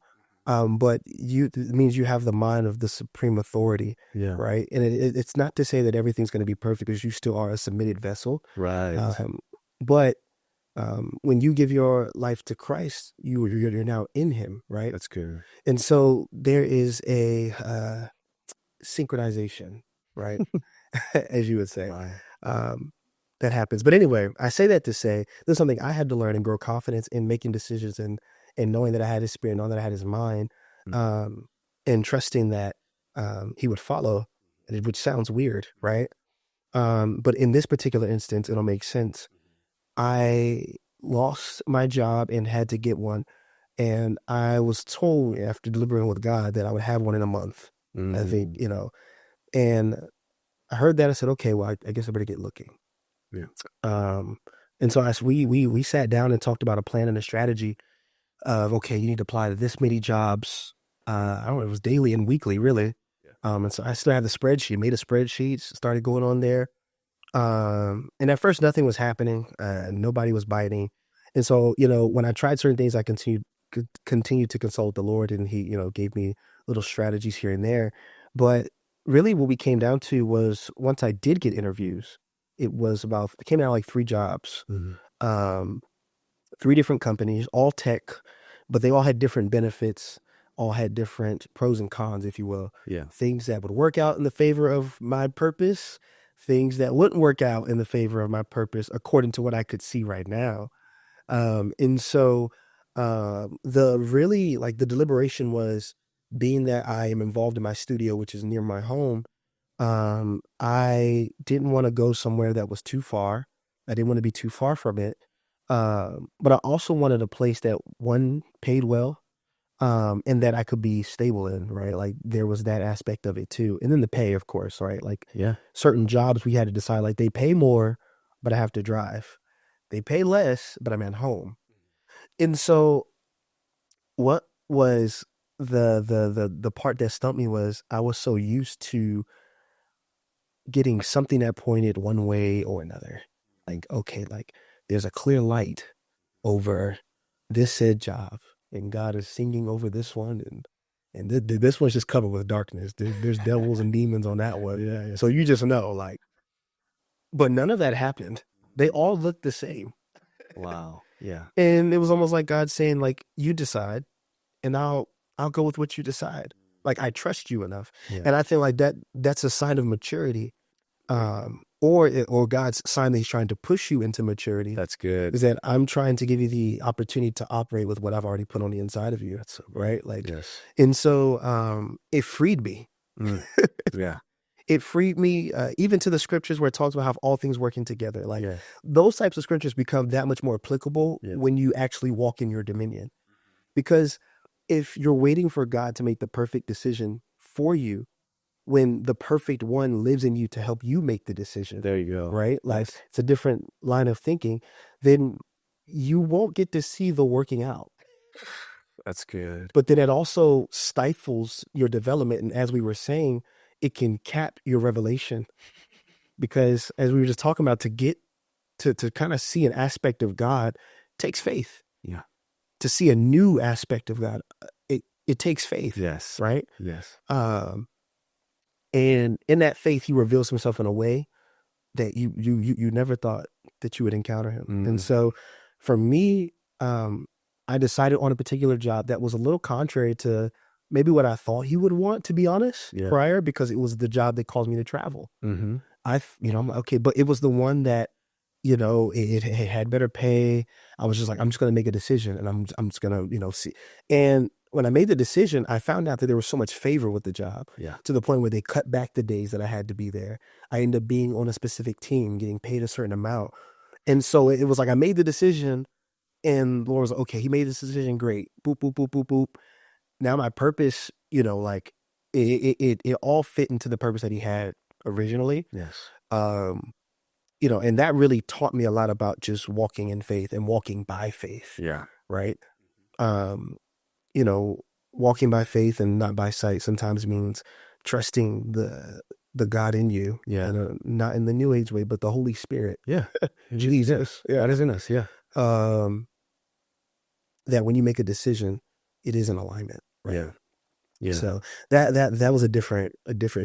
But it means you have the mind of the supreme authority, Yeah. right? And it's not to say that everything's going to be perfect, because you still are a submitted vessel. Right. But when you give your life to Christ, you're now in Him, right? That's good. And so there is a synchronization, right? As you would say, Right. um, that happens. But anyway, I say that to say there's something I had to learn and grow confidence in making decisions, and knowing that I had His Spirit, knowing that I had His mind, Mm. um, and trusting that He would follow, which sounds weird, right? But in this particular instance, it'll make sense. I lost my job and had to get one. And I was told after deliberating with God that I would have one in a month. I think, Mm. and I heard that. I said, okay, well, I guess I better get looking. Yeah. And so we sat down and talked about a plan and a strategy of, okay, you need to apply to this many jobs. I don't know, it was daily and weekly, really. Yeah. And so I still had the spreadsheet, made a spreadsheet, started going on there. And at first nothing was happening. Nobody was biting. And so, when I tried certain things, I continued to consult the Lord, and He, gave me little strategies here and there. But really what we came down to was, once I did get interviews, it came out like 3 jobs, Mhm. um, 3 different companies, all tech, but they all had different benefits, all had different pros and cons, if you will. Yeah. Things that would work out in the favor of my purpose, things that wouldn't work out in the favor of my purpose, according to what I could see right now. And so the deliberation was, being that I am involved in my studio, which is near my home. I didn't want to go somewhere that was too far. I didn't want to be too far from it. But I also wanted a place that, one, paid well, and that I could be stable in, right? Like, there was that aspect of it too. And then the pay, of course, right? Like, Yeah. certain jobs we had to decide, like, they pay more, but I have to drive. They pay less, but I'm at home. And so what was the part that stumped me was, I was so used to getting something that pointed one way or another. Like, okay, like, there's a clear light over this said job, and God is singing over this one, and this one's just covered with darkness. There's devils and demons on that one. Yeah. So you just know, like, but none of that happened. They all looked the same. Wow. Yeah. And it was almost like God saying, like, you decide, and I'll go with what you decide. Like, I trust you enough. Yeah. And I think, like, that's a sign of maturity. Or God's sign that He's trying to push you into maturity. That's good. Is that I'm trying to give you the opportunity to operate with what I've already put on the inside of you. That's so good. Right? Like, Yes. and so it freed me. Yeah. It freed me, even to the scriptures where it talks about how all things working together. Like, Yeah. those types of scriptures become that much more applicable Yeah. when you actually walk in your dominion. Because if you're waiting for God to make the perfect decision for you, when the perfect one lives in you to help you make the decision, There you go. right? Like, Yes. it's a different line of thinking, then you won't get to see the working out. That's good. But then it also stifles your development. And as we were saying, it can cap your revelation. Because as we were just talking about, to get to kind of see an aspect of God takes faith. Yeah. To see a new aspect of God, it takes faith. Yes. Right? Yes. And in that faith, He reveals Himself in a way that you never thought that you would encounter Him. And so for me, I decided on a particular job that was a little contrary to maybe what I thought He would want, to be honest, prior, because it was the job that caused me to travel. Mm-hmm. I'm like, okay, but it was the one that, it had better pay. I was just like, I'm just going to make a decision, and I'm just going to, see. And when I made the decision, I found out that there was so much favor with the job, to the point where they cut back the days that I had to be there. I ended up being on a specific team, getting paid a certain amount. And so it was like, I made the decision, and the Lord was like, okay, He made this decision. Great. Boop, boop, boop, boop, boop. Now my purpose, like, it all fit into the purpose that He had originally. Yes. And that really taught me a lot about just walking in faith and walking by faith. Yeah. Right. Walking by faith and not by sight sometimes means trusting the God in you. Yeah. And not in the New Age way, but the Holy Spirit. Yeah. Jesus. Yeah. That is in us. Yeah. That when you make a decision, it is in alignment. right? Yeah. Yeah. So that was a different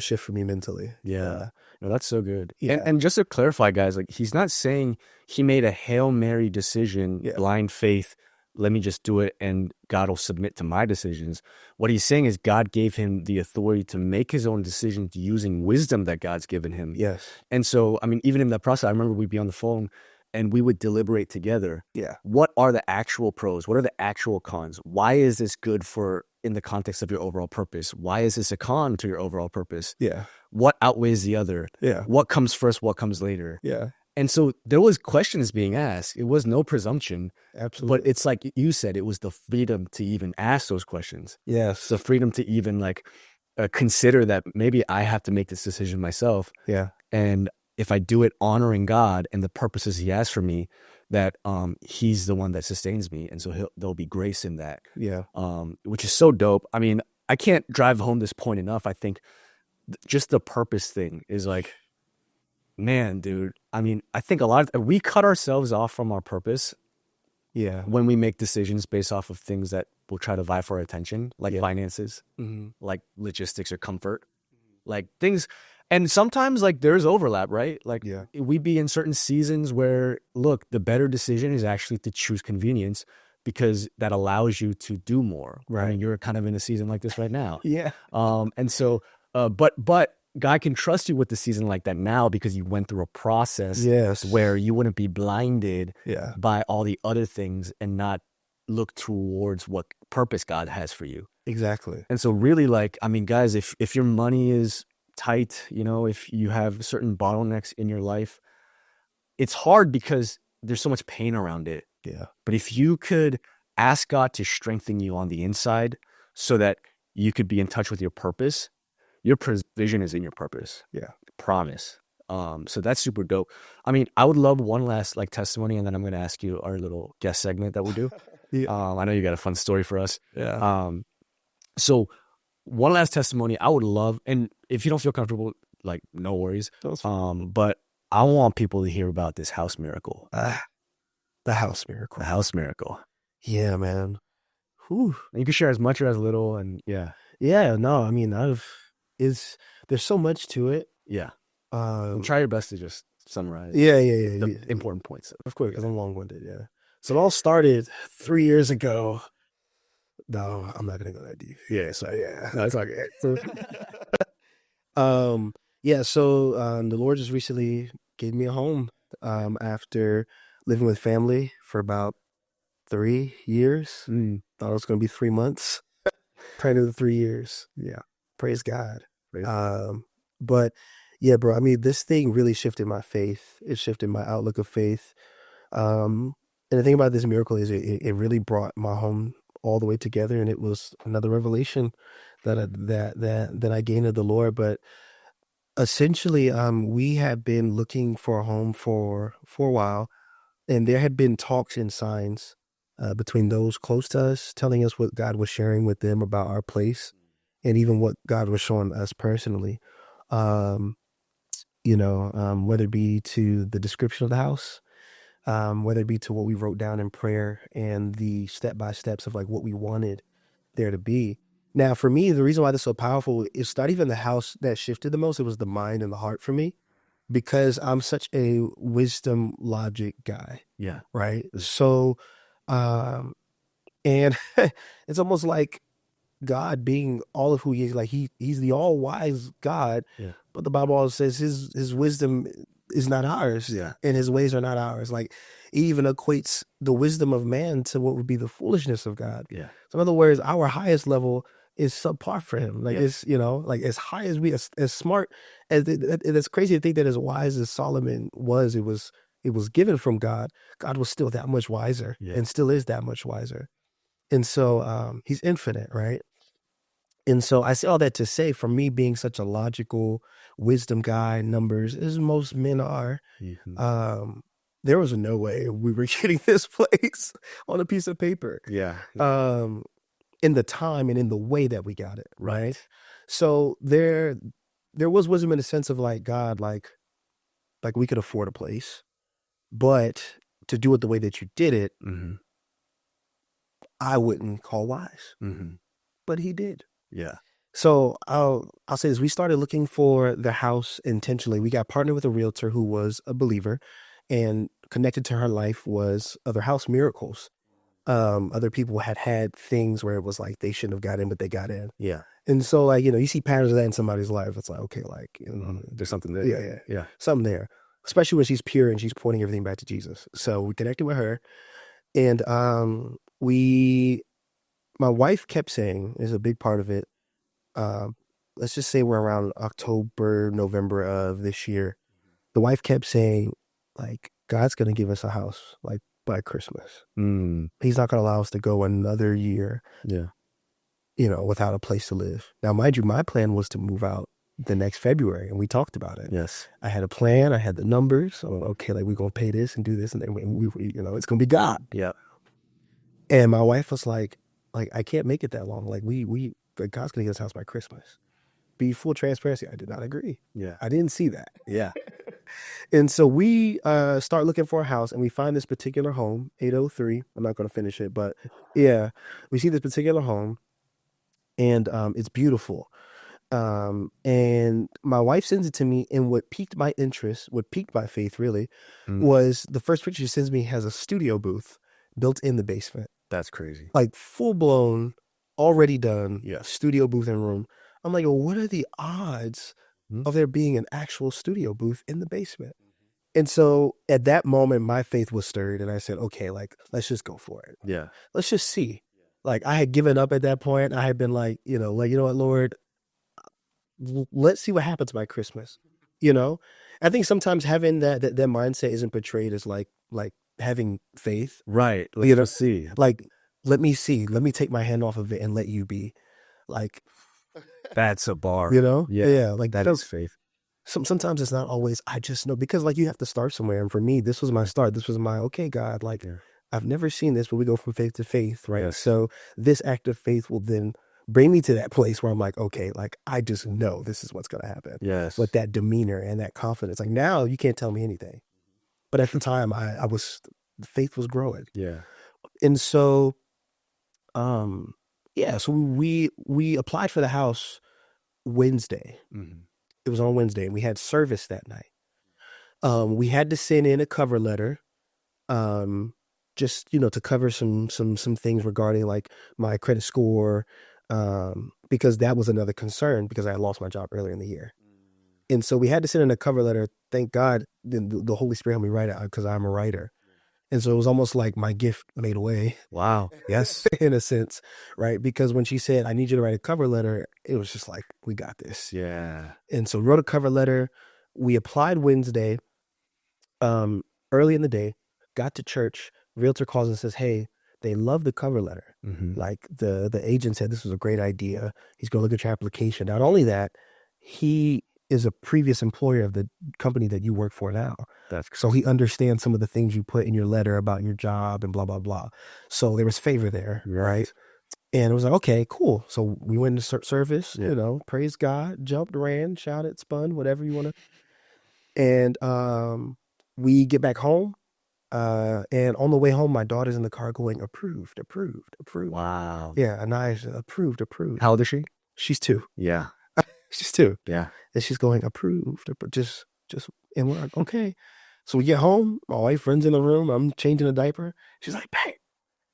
shift for me mentally. Yeah. No, that's so good. Yeah, And just to clarify, guys, like he's not saying he made a Hail Mary decision, yeah, blind faith, let me just do it and God will submit to my decisions. What he's saying is God gave him the authority to make his own decisions using wisdom that God's given him. yes, And so, I mean, even in that process, I remember we'd be on the phone and we would deliberate together. yeah, What are the actual pros? What are the actual cons? Why is this good for in the context of your overall purpose? Why is this a con to your overall purpose? yeah, What outweighs the other? yeah, What comes first? What comes later? yeah, And so there was questions being asked. It was no presumption, but absolutely. it's like you said, it was the freedom to even ask those questions. It's Yes, the freedom to even like consider that maybe I have to make this decision myself. yeah, And if I do it honoring God and the purposes he has for me, that he's the one that sustains me. And so there'll be grace in that, yeah, which is so dope. I mean, I can't drive home this point enough. I think just the purpose thing is like, man, dude, I mean, I think a lot of we cut ourselves off from our purpose yeah, when we make decisions based off of things that will try to vie for our attention, like yeah, finances, hmm, like logistics or comfort, like things. And sometimes like there's overlap, right? Like yeah, we be in certain seasons where, look, the better decision is actually to choose convenience because that allows you to do more. I right, mean, you're kind of in a season like this right now. yeah, And so, but God can trust you with the season like that now because you went through a process yes, where you wouldn't be blinded yeah, by all the other things and not look towards what purpose God has for you. exactly. And so really like, I mean, guys, if your money is tight, you know, if you have certain bottlenecks in your life, it's hard because there's so much pain around it. Yeah, But if you could ask God to strengthen you on the inside so that you could be in touch with your purpose, your provision is in your purpose. yeah, Promise. So that's super dope. I mean, I would love one last like testimony, and then I'm going to ask you our little guest segment that we do. yeah, I know you got a fun story for us. yeah. Um, so one last testimony I would love, and if you don't feel comfortable, like no worries. Those, But I want people to hear about this house miracle. the house The miracle. house miracle. Yeah, man. Whew. And you can share as much or as little, and yeah, Yeah, no, I mean, is there's so much to it. yeah. And Um, try your best to just summarize yeah, yeah, yeah, the yeah. important points. Of course, 'cause I'm long-winded. Yeah. So it all started 3 years ago. No, I'm not gonna go that deep. Yeah. So yeah, no, it's okay. So, yeah. So the Lord just recently gave me a home. After living with family for about 3 years. Mm, Thought it was gonna be 3 months. Turned into 3 years. Yeah. Praise God. praise- But yeah, bro, I mean, this thing really shifted my faith. It shifted my outlook of faith. And the thing about this miracle is it really brought my home all the way together, and it was another revelation that I gained of the Lord. But essentially, we had been looking for a home for a while, and there had been talks and signs between those close to us, telling us what God was sharing with them about our place, and even what God was showing us personally. Um, whether it be to the description of the house, whether it be to what we wrote down in prayer and the step by steps of like what we wanted there to be. Now, for me, the reason why this is so powerful is not even the house that shifted the most, it was the mind and the heart for me, because I'm such a wisdom logic guy, yeah. right? So, um, and it's almost like God being all of who he is, like he's the all wise God, Yeah. but the Bible also says his wisdom is not ours, Yeah. and his ways are not ours. Like it even equates the wisdom of man to what would be the foolishness of God. Yeah. So in other words, our highest level is subpar for him. Like Yeah. it's like as high as we as smart as it's crazy to think that as wise as Solomon was, it was given from God. God was still that much wiser, Yeah. and still is that much wiser. And so he's infinite, right? And so I say all that to say, for me being such a logical wisdom guy, numbers, as most men are, Mhm. there was no way we were getting this place on a piece of paper. Yeah. In the time and in the way that we got it, right? So there was wisdom in the sense of like, God, like we could afford a place, but to do it the way that you did it, Mm-hmm. I wouldn't call wise. Mm-hmm. but he did. Yeah. So I'll say this: we started looking for the house intentionally. We got partnered with a realtor who was a believer, and connected to her life was other house miracles. Other people had things where it was like they shouldn't have got in, but they got in. Yeah. And so, like, you see patterns of that in somebody's life. It's like, okay, like, There's something there. yeah, Yeah. something there. Especially when she's pure and she's pointing everything back to Jesus. So we connected with her, and my wife kept saying, is a big part of it. Um, let's just say we're around October, November of this year. The wife kept saying, like, God's gonna give us a house, like, by Christmas. Mm. He's not gonna allow us to go another year, Yeah. without a place to live. Now, mind you, my plan was to move out the next February, and we talked about it. Yes. I had a plan. I had the numbers. So, okay, like, we're gonna pay this and do this, and then it's gonna be God. Yeah. And my wife was like, I can't make it that long. Like, like, God's gonna get us a house by Christmas. Be full transparency, I did not agree. Yeah. I didn't see that. Yeah. And so we start looking for a house, and we find this particular home, 803. I'm not gonna finish it, but yeah, we see this particular home, and it's beautiful. And my wife sends it to me, and what piqued my interest, what piqued my faith really, was the first picture she sends me has a studio booth built in the basement. That's crazy. Like, full blown, already done, Yeah. studio booth and room. I'm like, well, what are the odds of there being an actual studio booth in the basement? And so at that moment, my faith was stirred, and I said, okay, like, let's just go for it. Yeah. Let's just see. Like, I had given up at that point. I had been like, you know what, Lord, let's see what happens by Christmas. I think sometimes having that mindset isn't portrayed as like having faith. Right. Let's see. Like, let me see. Let me take my hand off of it and let you be. Like, that's a bar. Yeah. Like, that is faith. Sometimes it's not always, I just know, because, like, you have to start somewhere. And for me, this was my start. This was my, okay, God, like, I've never seen this, but we go from faith to faith, right? Yes. So this act of faith will then bring me to that place where I'm like, okay, like, I just know this is what's going to happen. Yes. With that demeanor and that confidence. Like, now you can't tell me anything. But at the time, faith was growing. Yeah. And so, so we applied for the house Wednesday. Mm-hmm. It was on Wednesday, and we had service that night. We had to send in a cover letter, just, to cover some things regarding, like, my credit score, because that was another concern, because I had lost my job earlier in the year. And so we had to send in a cover letter. Thank God the Holy Spirit helped me write it, because I'm a writer. And so it was almost like my gift made a way. Wow. Yes. In a sense, right? Because when she said, I need you to write a cover letter, it was just like, we got this. Yeah. And so wrote a cover letter. We applied Wednesday, early in the day, got to church. Realtor calls and says, hey, they love the cover letter. Mm-hmm. Like, the agent said, this was a great idea. He's going to look at your application. Not only that, he is a previous employer of the company that you work for now. So he understands some of the things you put in your letter about your job and blah, blah, blah. So there was favor there, right? And it was like, okay, cool. So we went into service, praise God, jumped, ran, shouted, spun, whatever you want to. And we get back home. And on the way home, my daughter's in the car going, approved. Wow. Yeah, Anaya, approved. How old is she? She's 2. Yeah. She's 2. Yeah. And she's going, approved. Just, and we're like, okay. So we get home. My wife runs in the room. I'm changing a diaper. She's like, babe.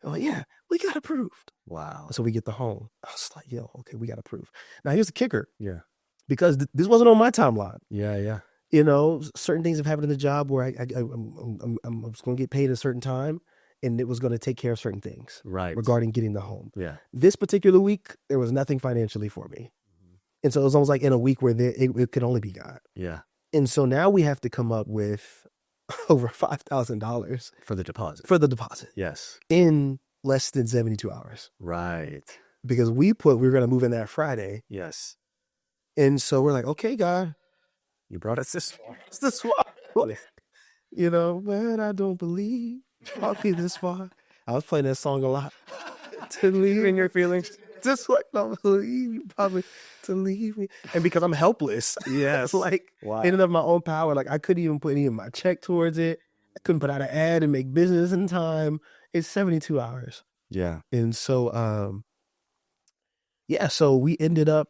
I'm like, yeah, we got approved. Wow. So we get the home. I was like, yo, okay, we got approved. Now here's the kicker. Yeah. Because this wasn't on my timeline. Yeah. Yeah. Certain things have happened in the job where I was going to get paid at a certain time, and it was going to take care of certain things. Right. Regarding getting the home. Yeah. This particular week, there was nothing financially for me. And so it was almost like in a week where it could only be God. Yeah. And so now we have to come up with over $5,000 for the deposit. Yes. In less than 72 hours. Right. Because we were going to move in that Friday. Yes. And so we're like, okay, God, you brought us this far. It's this far. But I don't believe I'll be this far. I was playing that song a lot. To leave in your feelings. Just like, don't believe you probably to leave me. And because I'm helpless. Yes. Like, wow. In and of my own power, like, I couldn't even put any of my check towards it. I couldn't put out an ad and make business in time. It's 72 hours. Yeah. And so, yeah, so we ended up,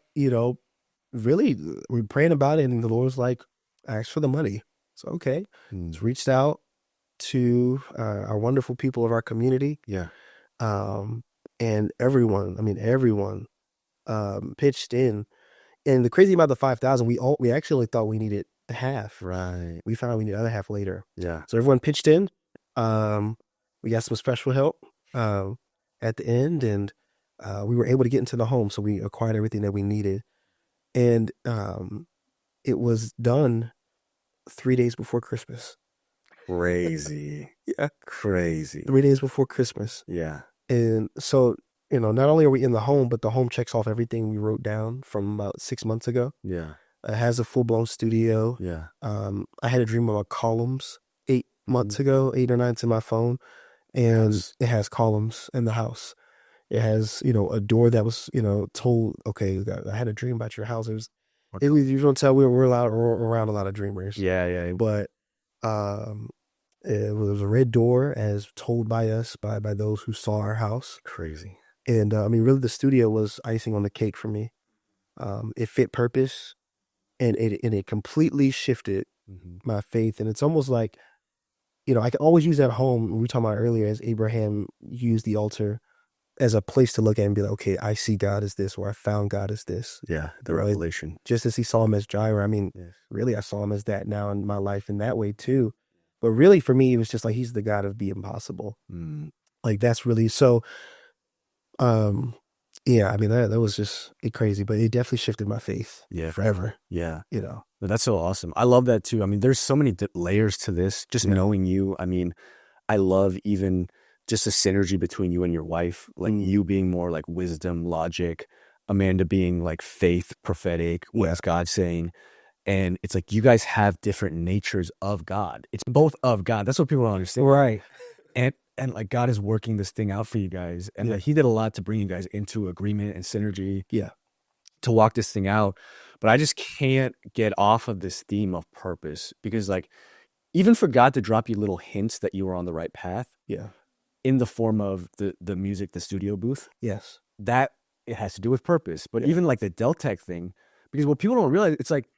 really we praying about it, and the Lord was like, ask for the money. So okay, Mm. so reached out to our wonderful people of our community, Yeah. um, and everyone, I mean everyone, pitched in. And the crazy about the 5,000, we actually only thought we needed half. Right. We found out we needed the other half later. Yeah. So everyone pitched in. Um, we got some special help um, at the end, and we were able to get into the home. So we acquired everything that we needed, and it was done 3 days before Christmas. Crazy. Yeah, Crazy. 3 days before Christmas. Yeah. And so, not only are we in the home, but the home checks off everything we wrote down from about 6 months ago. Yeah. It has a full-blown studio. Yeah. I had a dream about columns 8 months ago, 8 or 9 to my phone, and Yes. it has columns in the house. It has, a door that was, told, okay, I had a dream about your house. You don't tell we're around a lot of dreamers, Yeah. Yeah. but um, it was a red door as told by us by those who saw our house. Crazy. And I mean, really, the studio was icing on the cake for me. It fit purpose, and it completely shifted Mm-hmm. my faith. And it's almost like, I can always use that home we were talking about earlier, as Abraham used the altar as a place to look at and be like, okay, I see God as this, or I found God as this. Yeah. The Right? revelation. Just as he saw him as Jireh. I mean, Yes. really, I saw him as that now in my life in that way too. But really, for me, it was just like he's the God of the impossible. Mm. Like that's really so. Um, yeah, I mean that was just crazy, but it definitely shifted my faith. Yeah. Forever. Yeah. No, That's so awesome. I love that too. I mean, there's so many layers to this. Just Yeah. knowing you. I mean, I love even just the synergy between you and your wife, like you being more like wisdom, logic, Amanda being like faith, prophetic, what is God saying? And it's like you guys have different natures of God. It's both of God. That's what people don't understand. Right. And like God is working this thing out for you guys. And Yeah. like he did a lot to bring you guys into agreement and synergy Yeah. to walk this thing out. But I just can't get off of this theme of purpose, because like even for God to drop you little hints that you were on the right path Yeah. in the form of the music, the studio booth, Yes. that it has to do with purpose. But even like the Deltec thing, because what people don't realize, it's like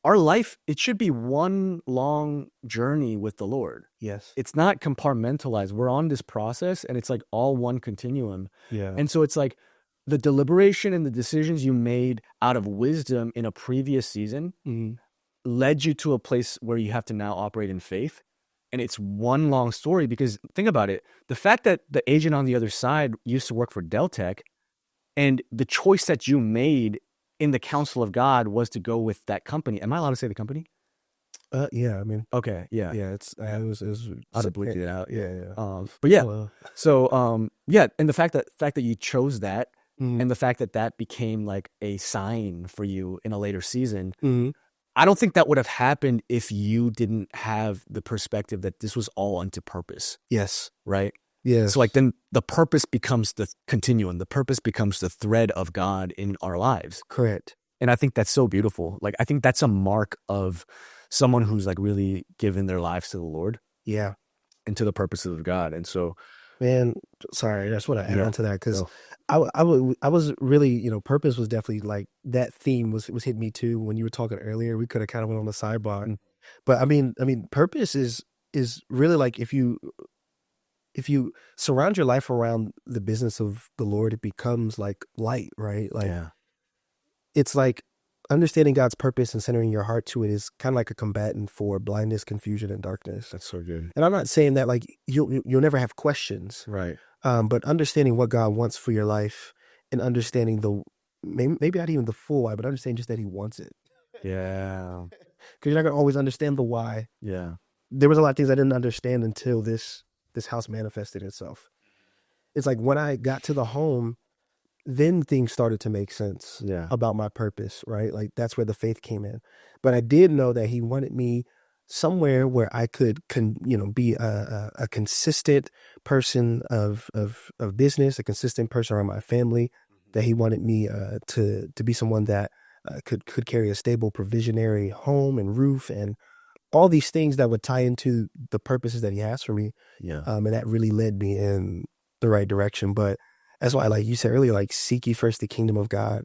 our life, it should be one long journey with the Lord. Yes. It's not compartmentalized. We're on this process and it's like all one continuum. Yeah. And so it's like the deliberation and the decisions you made out of wisdom in a previous season Mhm. led you to a place where you have to now operate in faith. And it's one long story, because think about it. The fact that the agent on the other side used to work for Deltec, and the choice that you made in the counsel of God was to go with that company. Am I allowed to say the company? Yeah. I mean, Okay. Yeah. yeah. It was. I'd have bleeped it out. Yeah. Yeah. But yeah. Well, So yeah. And the fact that you chose that, mhm. and the fact that that became like a sign for you in a later season, Mhm. I don't think that would have happened if you didn't have the perspective that this was all unto purpose, Yes. right? Yes. So like then the purpose becomes the continuum. The purpose becomes the thread of God in our lives. Correct. And I think that's so beautiful. Like I think that's a mark of someone who's like really given their lives to the Lord Yeah. and to the purposes of God. And so, Man, sorry, that's what I add Yeah. on to that, because No. I was really, purpose was definitely like that theme was hitting me too when you were talking earlier. We could have kind of went on the sidebar, Mm. but I mean, purpose is really like if you surround your life around the business of the Lord, it becomes like light, right? Like Yeah. it's like understanding God's purpose and centering your heart to it is kind of like a combatant for blindness, confusion, and darkness. That's so good. And I'm not saying that like you'll never have questions, Right. but understanding what God wants for your life, and understanding maybe not even the full why, but understanding just that He wants it. Yeah. Because you're not gonna always understand the why. Yeah. There was a lot of things I didn't understand until this house manifested itself. It's like when I got to the home, then things started to make sense Yeah. about my purpose, right? Like that's where the faith came in. But I did know that He wanted me somewhere where I could be a consistent person of business, a consistent person around my family. That He wanted me to be someone that could carry a stable provisionary home and roof and all these things that would tie into the purposes that He has for me. Yeah. And that really led me in the right direction. But That's why, like you said earlier, like seek ye first the kingdom of God,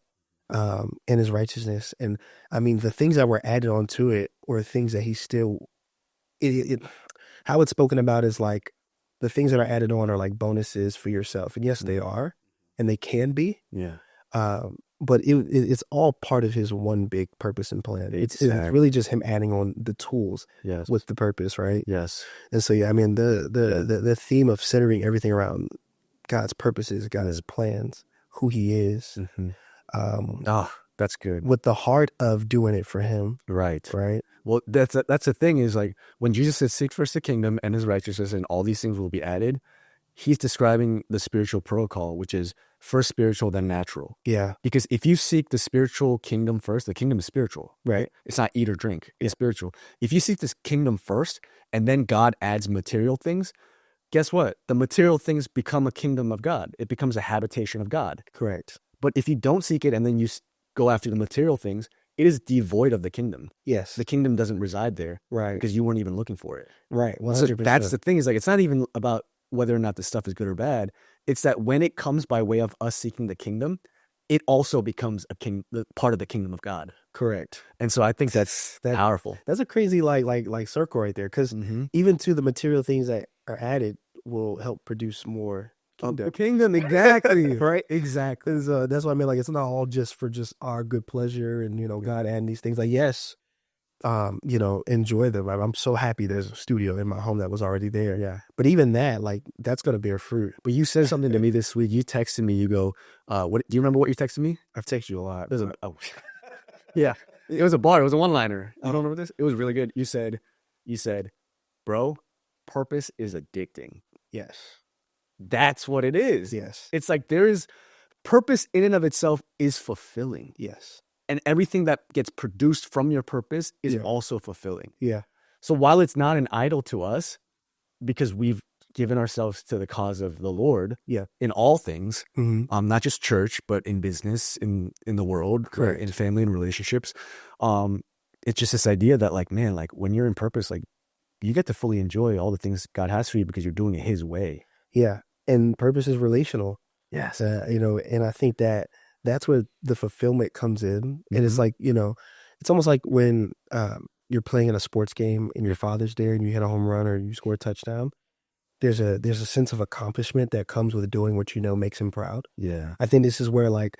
and his righteousness. And I mean, the things that were added onto it were things that he still, it how it's spoken about is like the things that are added on are like bonuses for yourself. And yes, they are, and they can be. Yeah. But it's all part of his one big purpose and plan. It's really just him adding on the tools Yes. with the purpose, right? Yes. And so, yeah, I mean, the theme of centering everything around God's purposes, God's plans, who he is, Oh, that's good. with the heart of doing it for him. Right. Right. Well, that's the thing is like when Jesus says seek first the kingdom and his righteousness and all these things will be added, he's describing the spiritual protocol, which is first spiritual, then natural. Yeah. Because if you seek the spiritual kingdom first, the kingdom is spiritual. Right. It's not eat or drink. It's spiritual. If you seek this kingdom first and then God adds material things, guess what? The material things become a kingdom of God. It becomes a habitation of God. Correct. But if you don't seek it and then you go after the material things, it is devoid of the kingdom. Yes. The kingdom doesn't reside there. Right. Because you weren't even looking for it. Right. 100%. So that's the thing is like, it's not even about whether or not the stuff is good or bad. It's that when it comes by way of us seeking the kingdom, it also becomes part of the kingdom of God. Correct. And so I think that's powerful. That's a crazy like circle right there. Because even to the material things that are added will help produce more kingdom. The kingdom, exactly. Right? Exactly. So that's what I mean. Like, it's not all just for just our good pleasure and, God adding these things. Like, yes, enjoy them. I'm so happy there's a studio in my home that was already there. Yeah. But even that, like, that's going to bear fruit. But you said something to me this week. You texted me, you go, what do you remember what you texted me? I've texted you a lot. Yeah. It was a bar. It was a one-liner. You don't remember this? It was really good. You said, bro, purpose is addicting. Yes. That's what it is. Yes. It's like purpose in and of itself is fulfilling. Yes. And everything that gets produced from your purpose is also fulfilling. Yeah. So while it's not an idol to us, because we've given ourselves to the cause of the Lord in all things, not just church, but in business, in the world, in family and relationships, it's just this idea that like, man, like when you're in purpose, like you get to fully enjoy all the things God has for you because you're doing it his way. Yeah. And purpose is relational. Yes. And I think that's where the fulfillment comes in. And it's like, it's almost like when you're playing in a sports game and your father's there and you hit a home run or you score a touchdown. There's a sense of accomplishment that comes with doing what makes him proud. Yeah. I think this is where like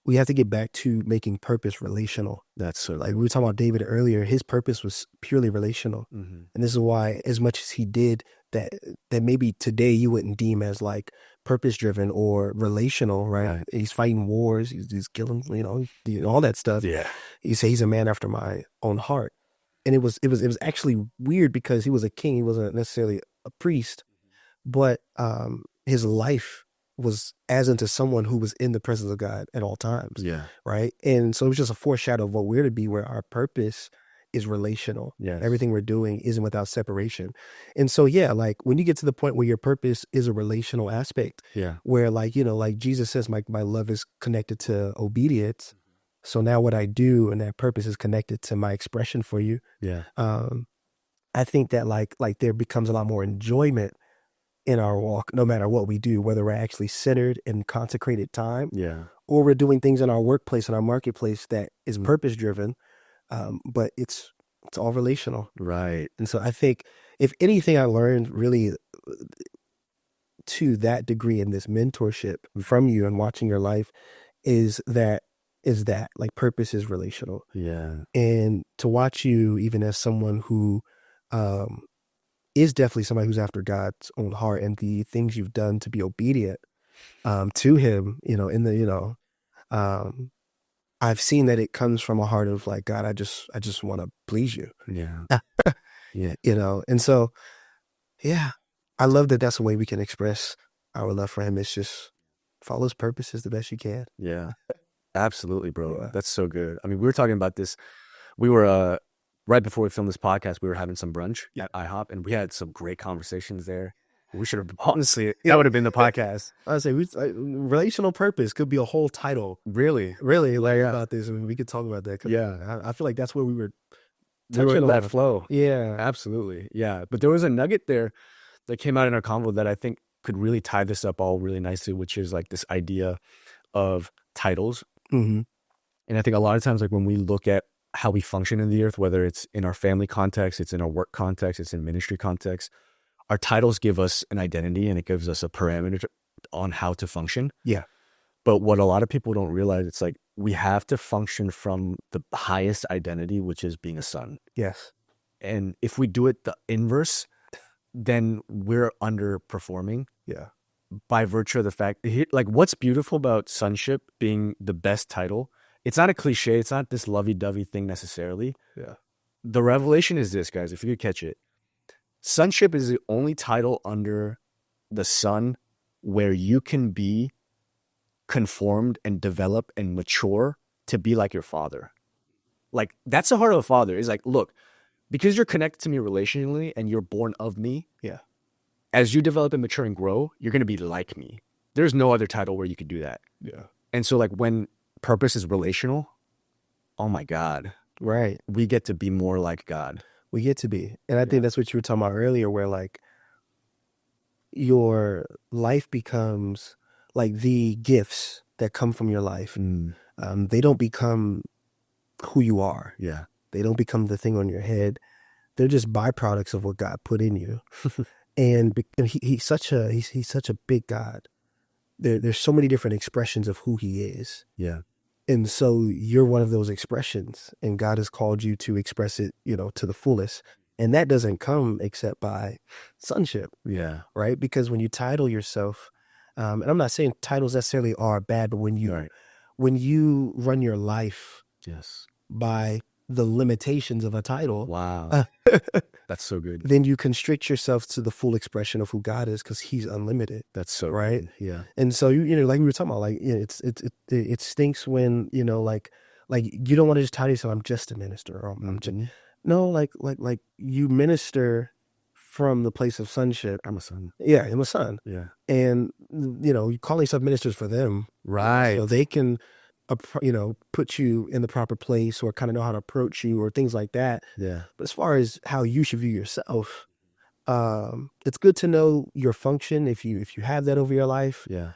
we have to get back to making purpose relational. That's so like we were talking about David earlier. His purpose was purely relational, and this is why, as much as he did that maybe today you wouldn't deem as like purpose driven or relational, right? He's fighting wars, he's killing, all that stuff. Yeah, you say he's a man after my own heart, and it was actually weird because he was a king. He wasn't necessarily a priest, but his life was as into someone who was in the presence of God at all times. Yeah. Right. And so it was just a foreshadow of what we're to be, where our purpose is relational. Yes. Everything we're doing isn't without separation. And so, yeah, like when you get to the point where your purpose is a relational aspect, where like, like Jesus says, my love is connected to obedience. So now what I do and that purpose is connected to my expression for you. Yeah. I think that like there becomes a lot more enjoyment in our walk, no matter what we do, whether we're actually centered in consecrated time, or we're doing things in our workplace and our marketplace that is purpose driven, but it's all relational, right? And so I think if anything I learned really to that degree in this mentorship from you and watching your life is that like purpose is relational, and to watch you even as someone who is definitely somebody who's after God's own heart, and the things you've done to be obedient to him, I've seen that it comes from a heart of like, God, I just want to please you. And so, I love that that's the way we can express our love for him. It's just follow his purposes the best you can. Yeah, absolutely, bro. That's so good. I mean, we were talking about this. We were, right before we filmed this podcast, we were having some brunch at IHOP, and we had some great conversations there. We should have, honestly, that would have been the podcast. I would say relational purpose could be a whole title. Really like about this. I mean, we could talk about that. I feel like that's where we were touching on that flow. Yeah, absolutely. Yeah, but there was a nugget there that came out in our convo that I think could really tie this up all really nicely, which is like this idea of titles. Mm-hmm. And I think a lot of times, like when we look at how we function in the earth, whether it's in our family context, it's in our work context, it's in ministry context, our titles give us an identity and it gives us a parameter on how to function. Yeah. But what a lot of people don't realize, it's like we have to function from the highest identity, which is being a son. Yes. And if we do it the inverse, then we're underperforming. Yeah. By virtue of the fact, like what's beautiful about sonship being the best title, it's not a cliche. It's not this lovey-dovey thing necessarily. Yeah. The revelation is this, guys, if you could catch it. Sonship is the only title under the sun where you can be conformed and develop and mature to be like your father. Like, that's the heart of a father. Is like, look, because you're connected to me relationally and you're born of me. Yeah. As you develop and mature and grow, you're going to be like me. There's no other title where you could do that. Yeah. And so like when purpose is relational, oh my God. Right. We get to be more like God. We get to be. And I think that's what you were talking about earlier, where like your life becomes like the gifts that come from your life. They don't become who you are. Yeah. They don't become the thing on your head. They're just byproducts of what God put in you. And he's such a big God. There's so many different expressions of who he is. Yeah. And so you're one of those expressions, and God has called you to express it, to the fullest. And that doesn't come except by sonship. Yeah. Right? Because when you title yourself, and I'm not saying titles necessarily are bad, but when you run your life by the limitations of a title, wow, that's so good. Then you constrict yourself to the full expression of who God is, because he's unlimited. That's so right. Good. Yeah. And so like we were talking about, like it stinks when like you don't want to just title yourself, I'm just a minister, or I'm just no, like you minister from the place of sonship. I'm a son. Yeah, I'm a son. Yeah. And you call yourself ministers for them, right? So they can put you in the proper place, or kind of know how to approach you, or things like that. Yeah. But as far as how you should view yourself, it's good to know your function if you have that over your life. Yeah.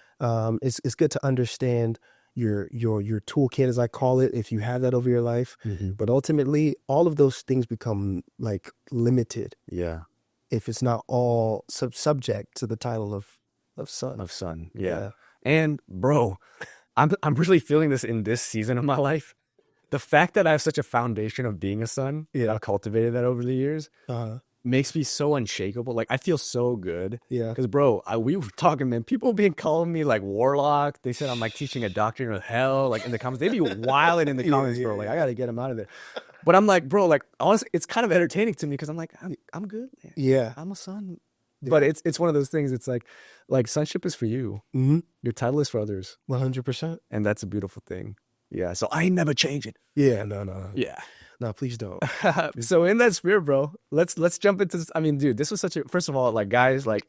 It's good to understand your toolkit, as I call it, if you have that over your life. Mm-hmm. But ultimately, all of those things become like limited. Yeah. If it's not all subject to the title of son. Of son. Yeah. And bro, I'm really feeling this in this season of my life. The fact that I have such a foundation of being a son, I've cultivated that over the years, makes me so unshakable. Like, I feel so good. Yeah. Because, bro, we were talking, man, people calling me like warlock. They said I'm like teaching a doctrine of hell. Like in the comments, they be wilding in the comments, bro. Like, I got to get them out of there. But I'm like, bro, like, honestly, it's kind of entertaining to me, because I'm like, I'm good, man. Yeah. I'm a son. But it's one of those things. It's like sonship is for you. Mm-hmm. Your title is for others. 100%. And that's a beautiful thing. Yeah. So I ain't never changing. Yeah. No. Yeah. No, please don't. So in that spirit, bro, let's jump into this. I mean, dude, this was first of all, like, guys, like,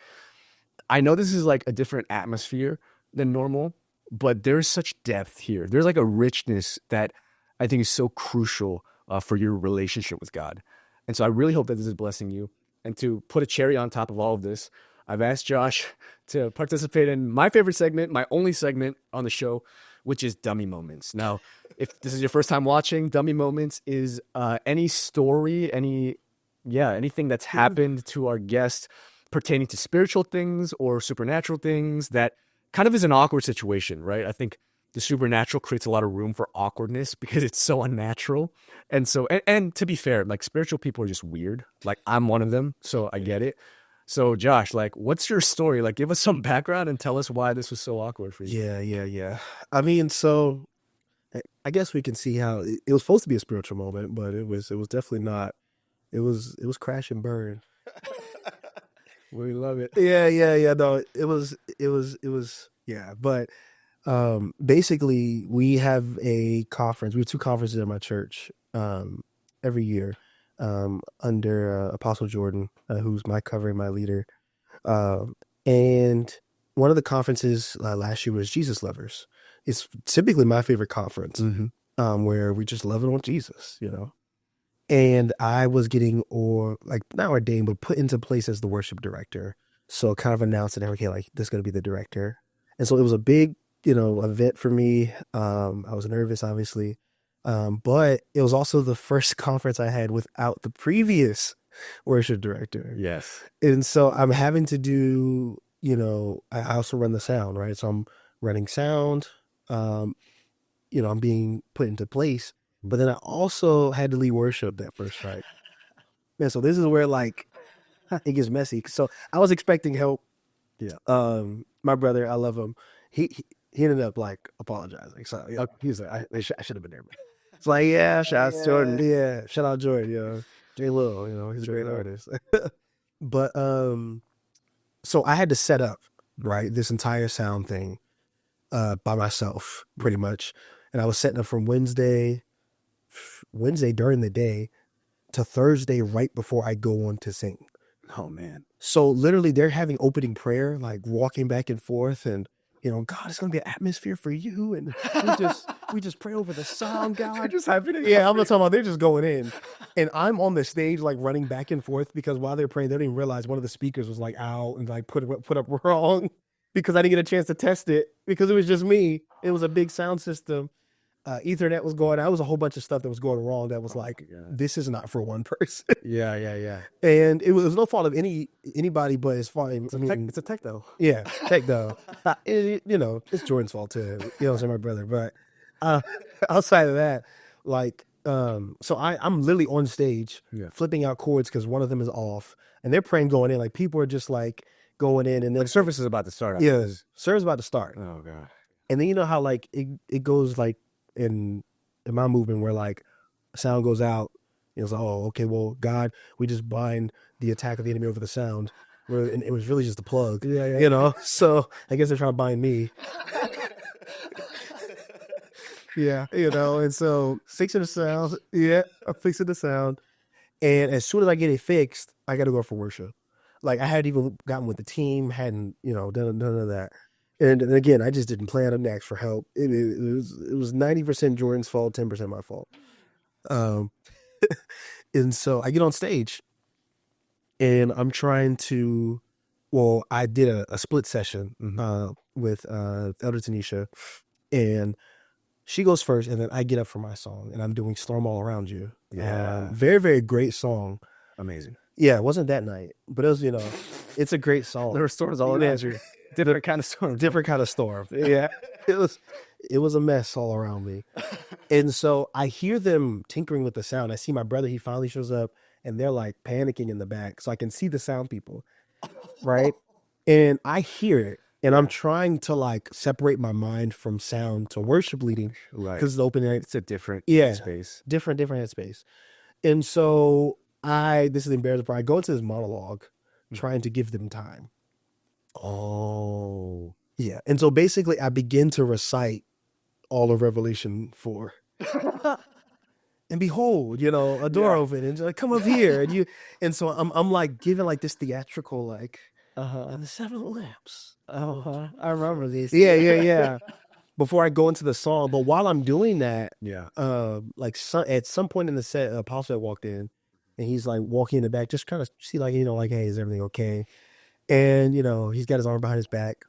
I know this is like a different atmosphere than normal, but there's such depth here. There's like a richness that I think is so crucial for your relationship with God. And so I really hope that this is blessing you. And to put a cherry on top of all of this, I've asked Josh to participate in my favorite segment, my only segment on the show, which is Dummy Moments. Now, if this is your first time watching, Dummy Moments is any story, anything that's happened to our guest pertaining to spiritual things or supernatural things that kind of is an awkward situation, right? I think the supernatural creates a lot of room for awkwardness because it's so unnatural. And so, and to be fair, like, spiritual people are just weird. Like, I'm one of them, so I get it. So Josh, like, what's your story? Like, give us some background and tell us why this was so awkward for you. Yeah. I mean, so I guess we can see how it was supposed to be a spiritual moment, but it was definitely not. It was crash and burn. We love it. Yeah. No, it was. Yeah, but basically, we have a conference. We have two conferences at my church every year under Apostle Jordan, who's my leader. And one of the conferences last year was Jesus Lovers. It's typically my favorite conference, where we just love it on Jesus, And I was getting, not ordained, but put into place as the worship director. So kind of announced it, okay, like this is gonna be the director. And so it was a big, event for me. I was nervous, obviously. But it was also the first conference I had without the previous worship director. Yes. And so I'm having to do, I also run the sound, right? So I'm running sound, um, I'm being put into place. But then I also had to lead worship that first night. Man, so this is where like it gets messy. So I was expecting help. Yeah. My brother, I love him. He ended up like apologizing. So yeah, Okay. he was like, I should have been there. It's like, yeah, Shout out to Jordan. yeah, shout out Jordan, J Lil, he's a great artist. But so I had to set up, right, this entire sound thing by myself, pretty much. And I was setting up from Wednesday during the day to Thursday right before I go on to sing. Oh man. So literally they're having opening prayer, like walking back and forth and God, it's gonna be an atmosphere for you. And we just pray over the song, God. Just happening. Yeah, I'm not talking about they're just going in. And I'm on the stage like running back and forth because while they're praying, they didn't even realize one of the speakers was like out and like put up wrong because I didn't get a chance to test it because it was just me. It was a big sound system. Ethernet was going. That was a whole bunch of stuff that was going wrong. That was like, this is not for one person. Yeah. And it was no fault of anybody, but it's fine. It's a tech though. Yeah, tech though. It's Jordan's fault too. I'm saying, my brother. But outside of that, like, so I'm literally on stage flipping out chords because one of them is off, and they're praying going in. Like people are just like going in, and then The service is about to start. yeah, service about to start. Oh god. And then you know how like it goes like in my movement where like sound goes out. It's like, oh, okay, well, God, we just bind the attack of the enemy over the sound. And it was really just a plug. Yeah. So I guess they're trying to bind me. Yeah. And so fixing the sound. Yeah, I'm fixing the sound. And as soon as I get it fixed, I got to go for worship. Like I hadn't even gotten with the team, hadn't, done none of that. And again, I just didn't plan on ask for help. It was 90% Jordan's fault, 10% my fault. Um, and so I get on stage and I'm trying to, well, I did a split session with Elder Tanisha, and she goes first, and then I get up for my song, and I'm doing Storm All Around You. Yeah. Very, very great song. Amazing. Yeah, it wasn't that night, but it was, it's a great song. There were storms all around you. Different kind of storm. Different kind of storm. Yeah. It was a mess all around me. And so I hear them tinkering with the sound. I see my brother, he finally shows up, and they're like panicking in the back. So I can see the sound people. Right. And I hear it. And I'm trying to like separate my mind from sound to worship leading. Right. Because it's open air. It's a different space. Different headspace. And so this is the embarrassing part. I go into this monologue trying to give them time. Oh. Yeah. And so basically I begin to recite all of Revelation 4. And behold, a door open and like, come up here. And so I'm like giving like this theatrical, like, and the 7 lamps. I remember these. Yeah. Before I go into the song. But while I'm doing that, like at some point in the set, Apostle had walked in and he's like walking in the back, just trying to see like, like, hey, is everything okay? And, he's got his arm behind his back.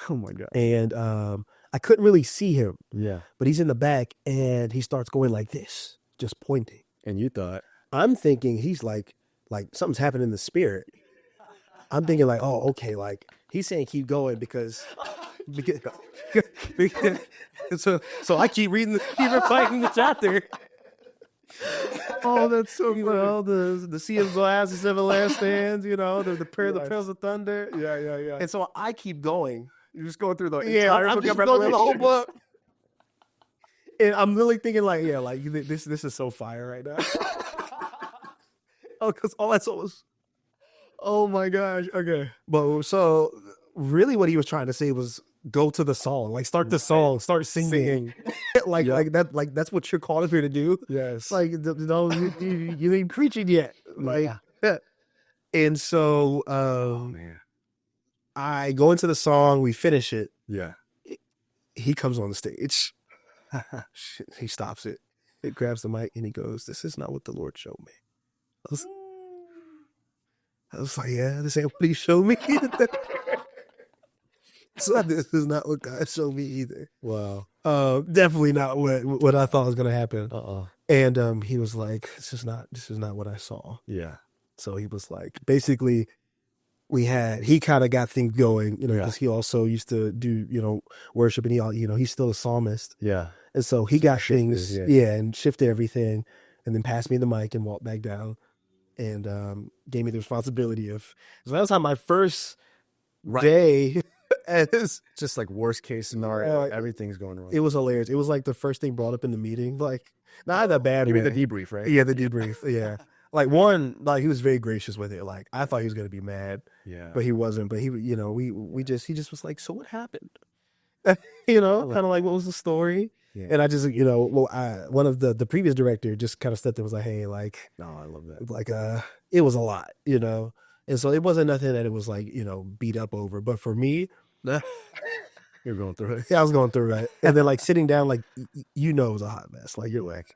Oh my God. And I couldn't really see him. Yeah. But he's in the back and he starts going like this, just pointing. And you thought? I'm thinking he's like something's happening in the spirit. I'm thinking like, oh, okay, like he's saying keep going because so I keep reading keep reciting the chapter. Oh, that's so cool. The sea of glass, the 7 lampstands, the prayer, the pearls of thunder. Yeah. And so I keep going. You're just going through the I'm just going through the whole book. And I'm really thinking like, this is so fire right now. Oh, because all I saw was, oh my gosh. Okay. But so really what he was trying to say was go to the song, like start the song, start singing. like that, like that's what you're called here to do. Yes. Like, you ain't preaching yet. Like, yeah. And so, man. I go into the song, we finish it. Yeah. He comes on the stage. He stops it. It grabs the mic and he goes, "This is not what the Lord showed me." I was like, yeah, this ain't what he showed me. So this is not what God showed me either. Wow. Definitely not what I thought was gonna happen. Uh-oh. And he was like, this is not what I saw. Yeah. So he was like, basically, he kind of got things going, Yeah. because he also used to do, worship, and he's still a psalmist. Yeah. And so he got Shifted, things, yeah. and shifted everything, and then passed me the mic and walked back down, and gave me the responsibility of. So that was how my first day as. Just like worst case scenario, everything's going wrong. It was hilarious. It was like the first thing brought up in the meeting, like not that bad. You mean the debrief, right? Yeah, the debrief. Yeah, like he was very gracious with it. Like I thought he was gonna be mad, but he wasn't. But he he just was like, so what happened? Kind of like, what was the story? Yeah. And I just, one of the previous director just kind of stepped in and was like, hey, like, no, I love that. Like, it was a lot, and so it wasn't nothing that it was like, beat up over. But for me, you're going through it. Yeah, I was going through it. And then like sitting down, like, it was a hot mess. Like you're like,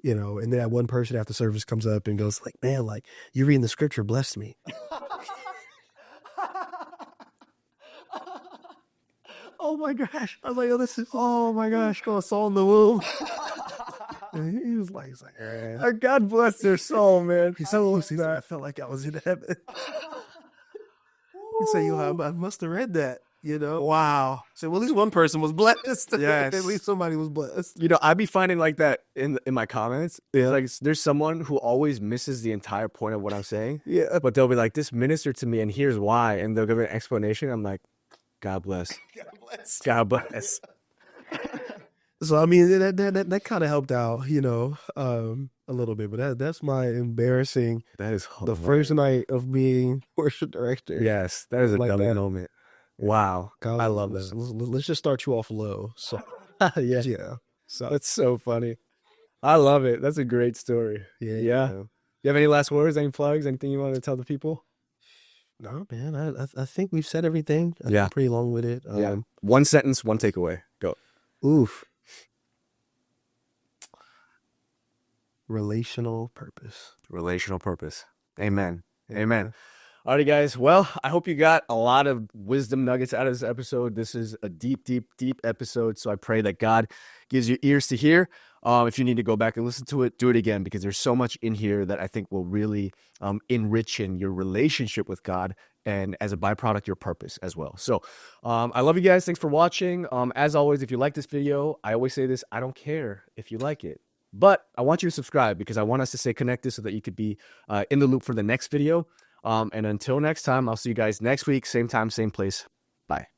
and then that one person after service comes up and goes like, man, like you reading the scripture blessed me. Oh my gosh. I was like, oh my gosh, going Saul in the womb. And he was like, God bless their soul, man. He said, I felt like I was in heaven. He said, I must have read that, Wow. So, well, at least one person was blessed. Yes. At least somebody was blessed. I be finding like that in my comments. Yeah. Like there's someone who always misses the entire point of what I'm saying. Yeah. But they'll be like, this ministered to me and here's why. And they'll give an explanation. I'm like, God bless. God bless. God bless. So, I mean, that kind of helped out, a little bit. But that's my embarrassing. That is the first night of being worship director. Yes, that is a dumb moment. Wow. God, I love that. Let's just start you off low. So, yeah. So it's so funny. I love it. That's a great story. Yeah. You have any last words, any plugs, anything you want to tell the people? No, man. I think we've said everything. I'm pretty long with it. One sentence, one takeaway. Go. Oof. Relational purpose. Relational purpose. Amen. Amen. Alrighty, guys. Well, I hope you got a lot of wisdom nuggets out of this episode. This is a deep, deep, deep episode. So I pray that God gives you ears to hear. If you need to go back and listen to it, do it again, because there's so much in here that I think will really enrich in your relationship with God, and as a byproduct, your purpose as well. So I love you guys. Thanks for watching. As always, if you like this video, I always say this, I don't care if you like it, but I want you to subscribe because I want us to stay connected so that you could be in the loop for the next video. And until next time, I'll see you guys next week. Same time, same place. Bye.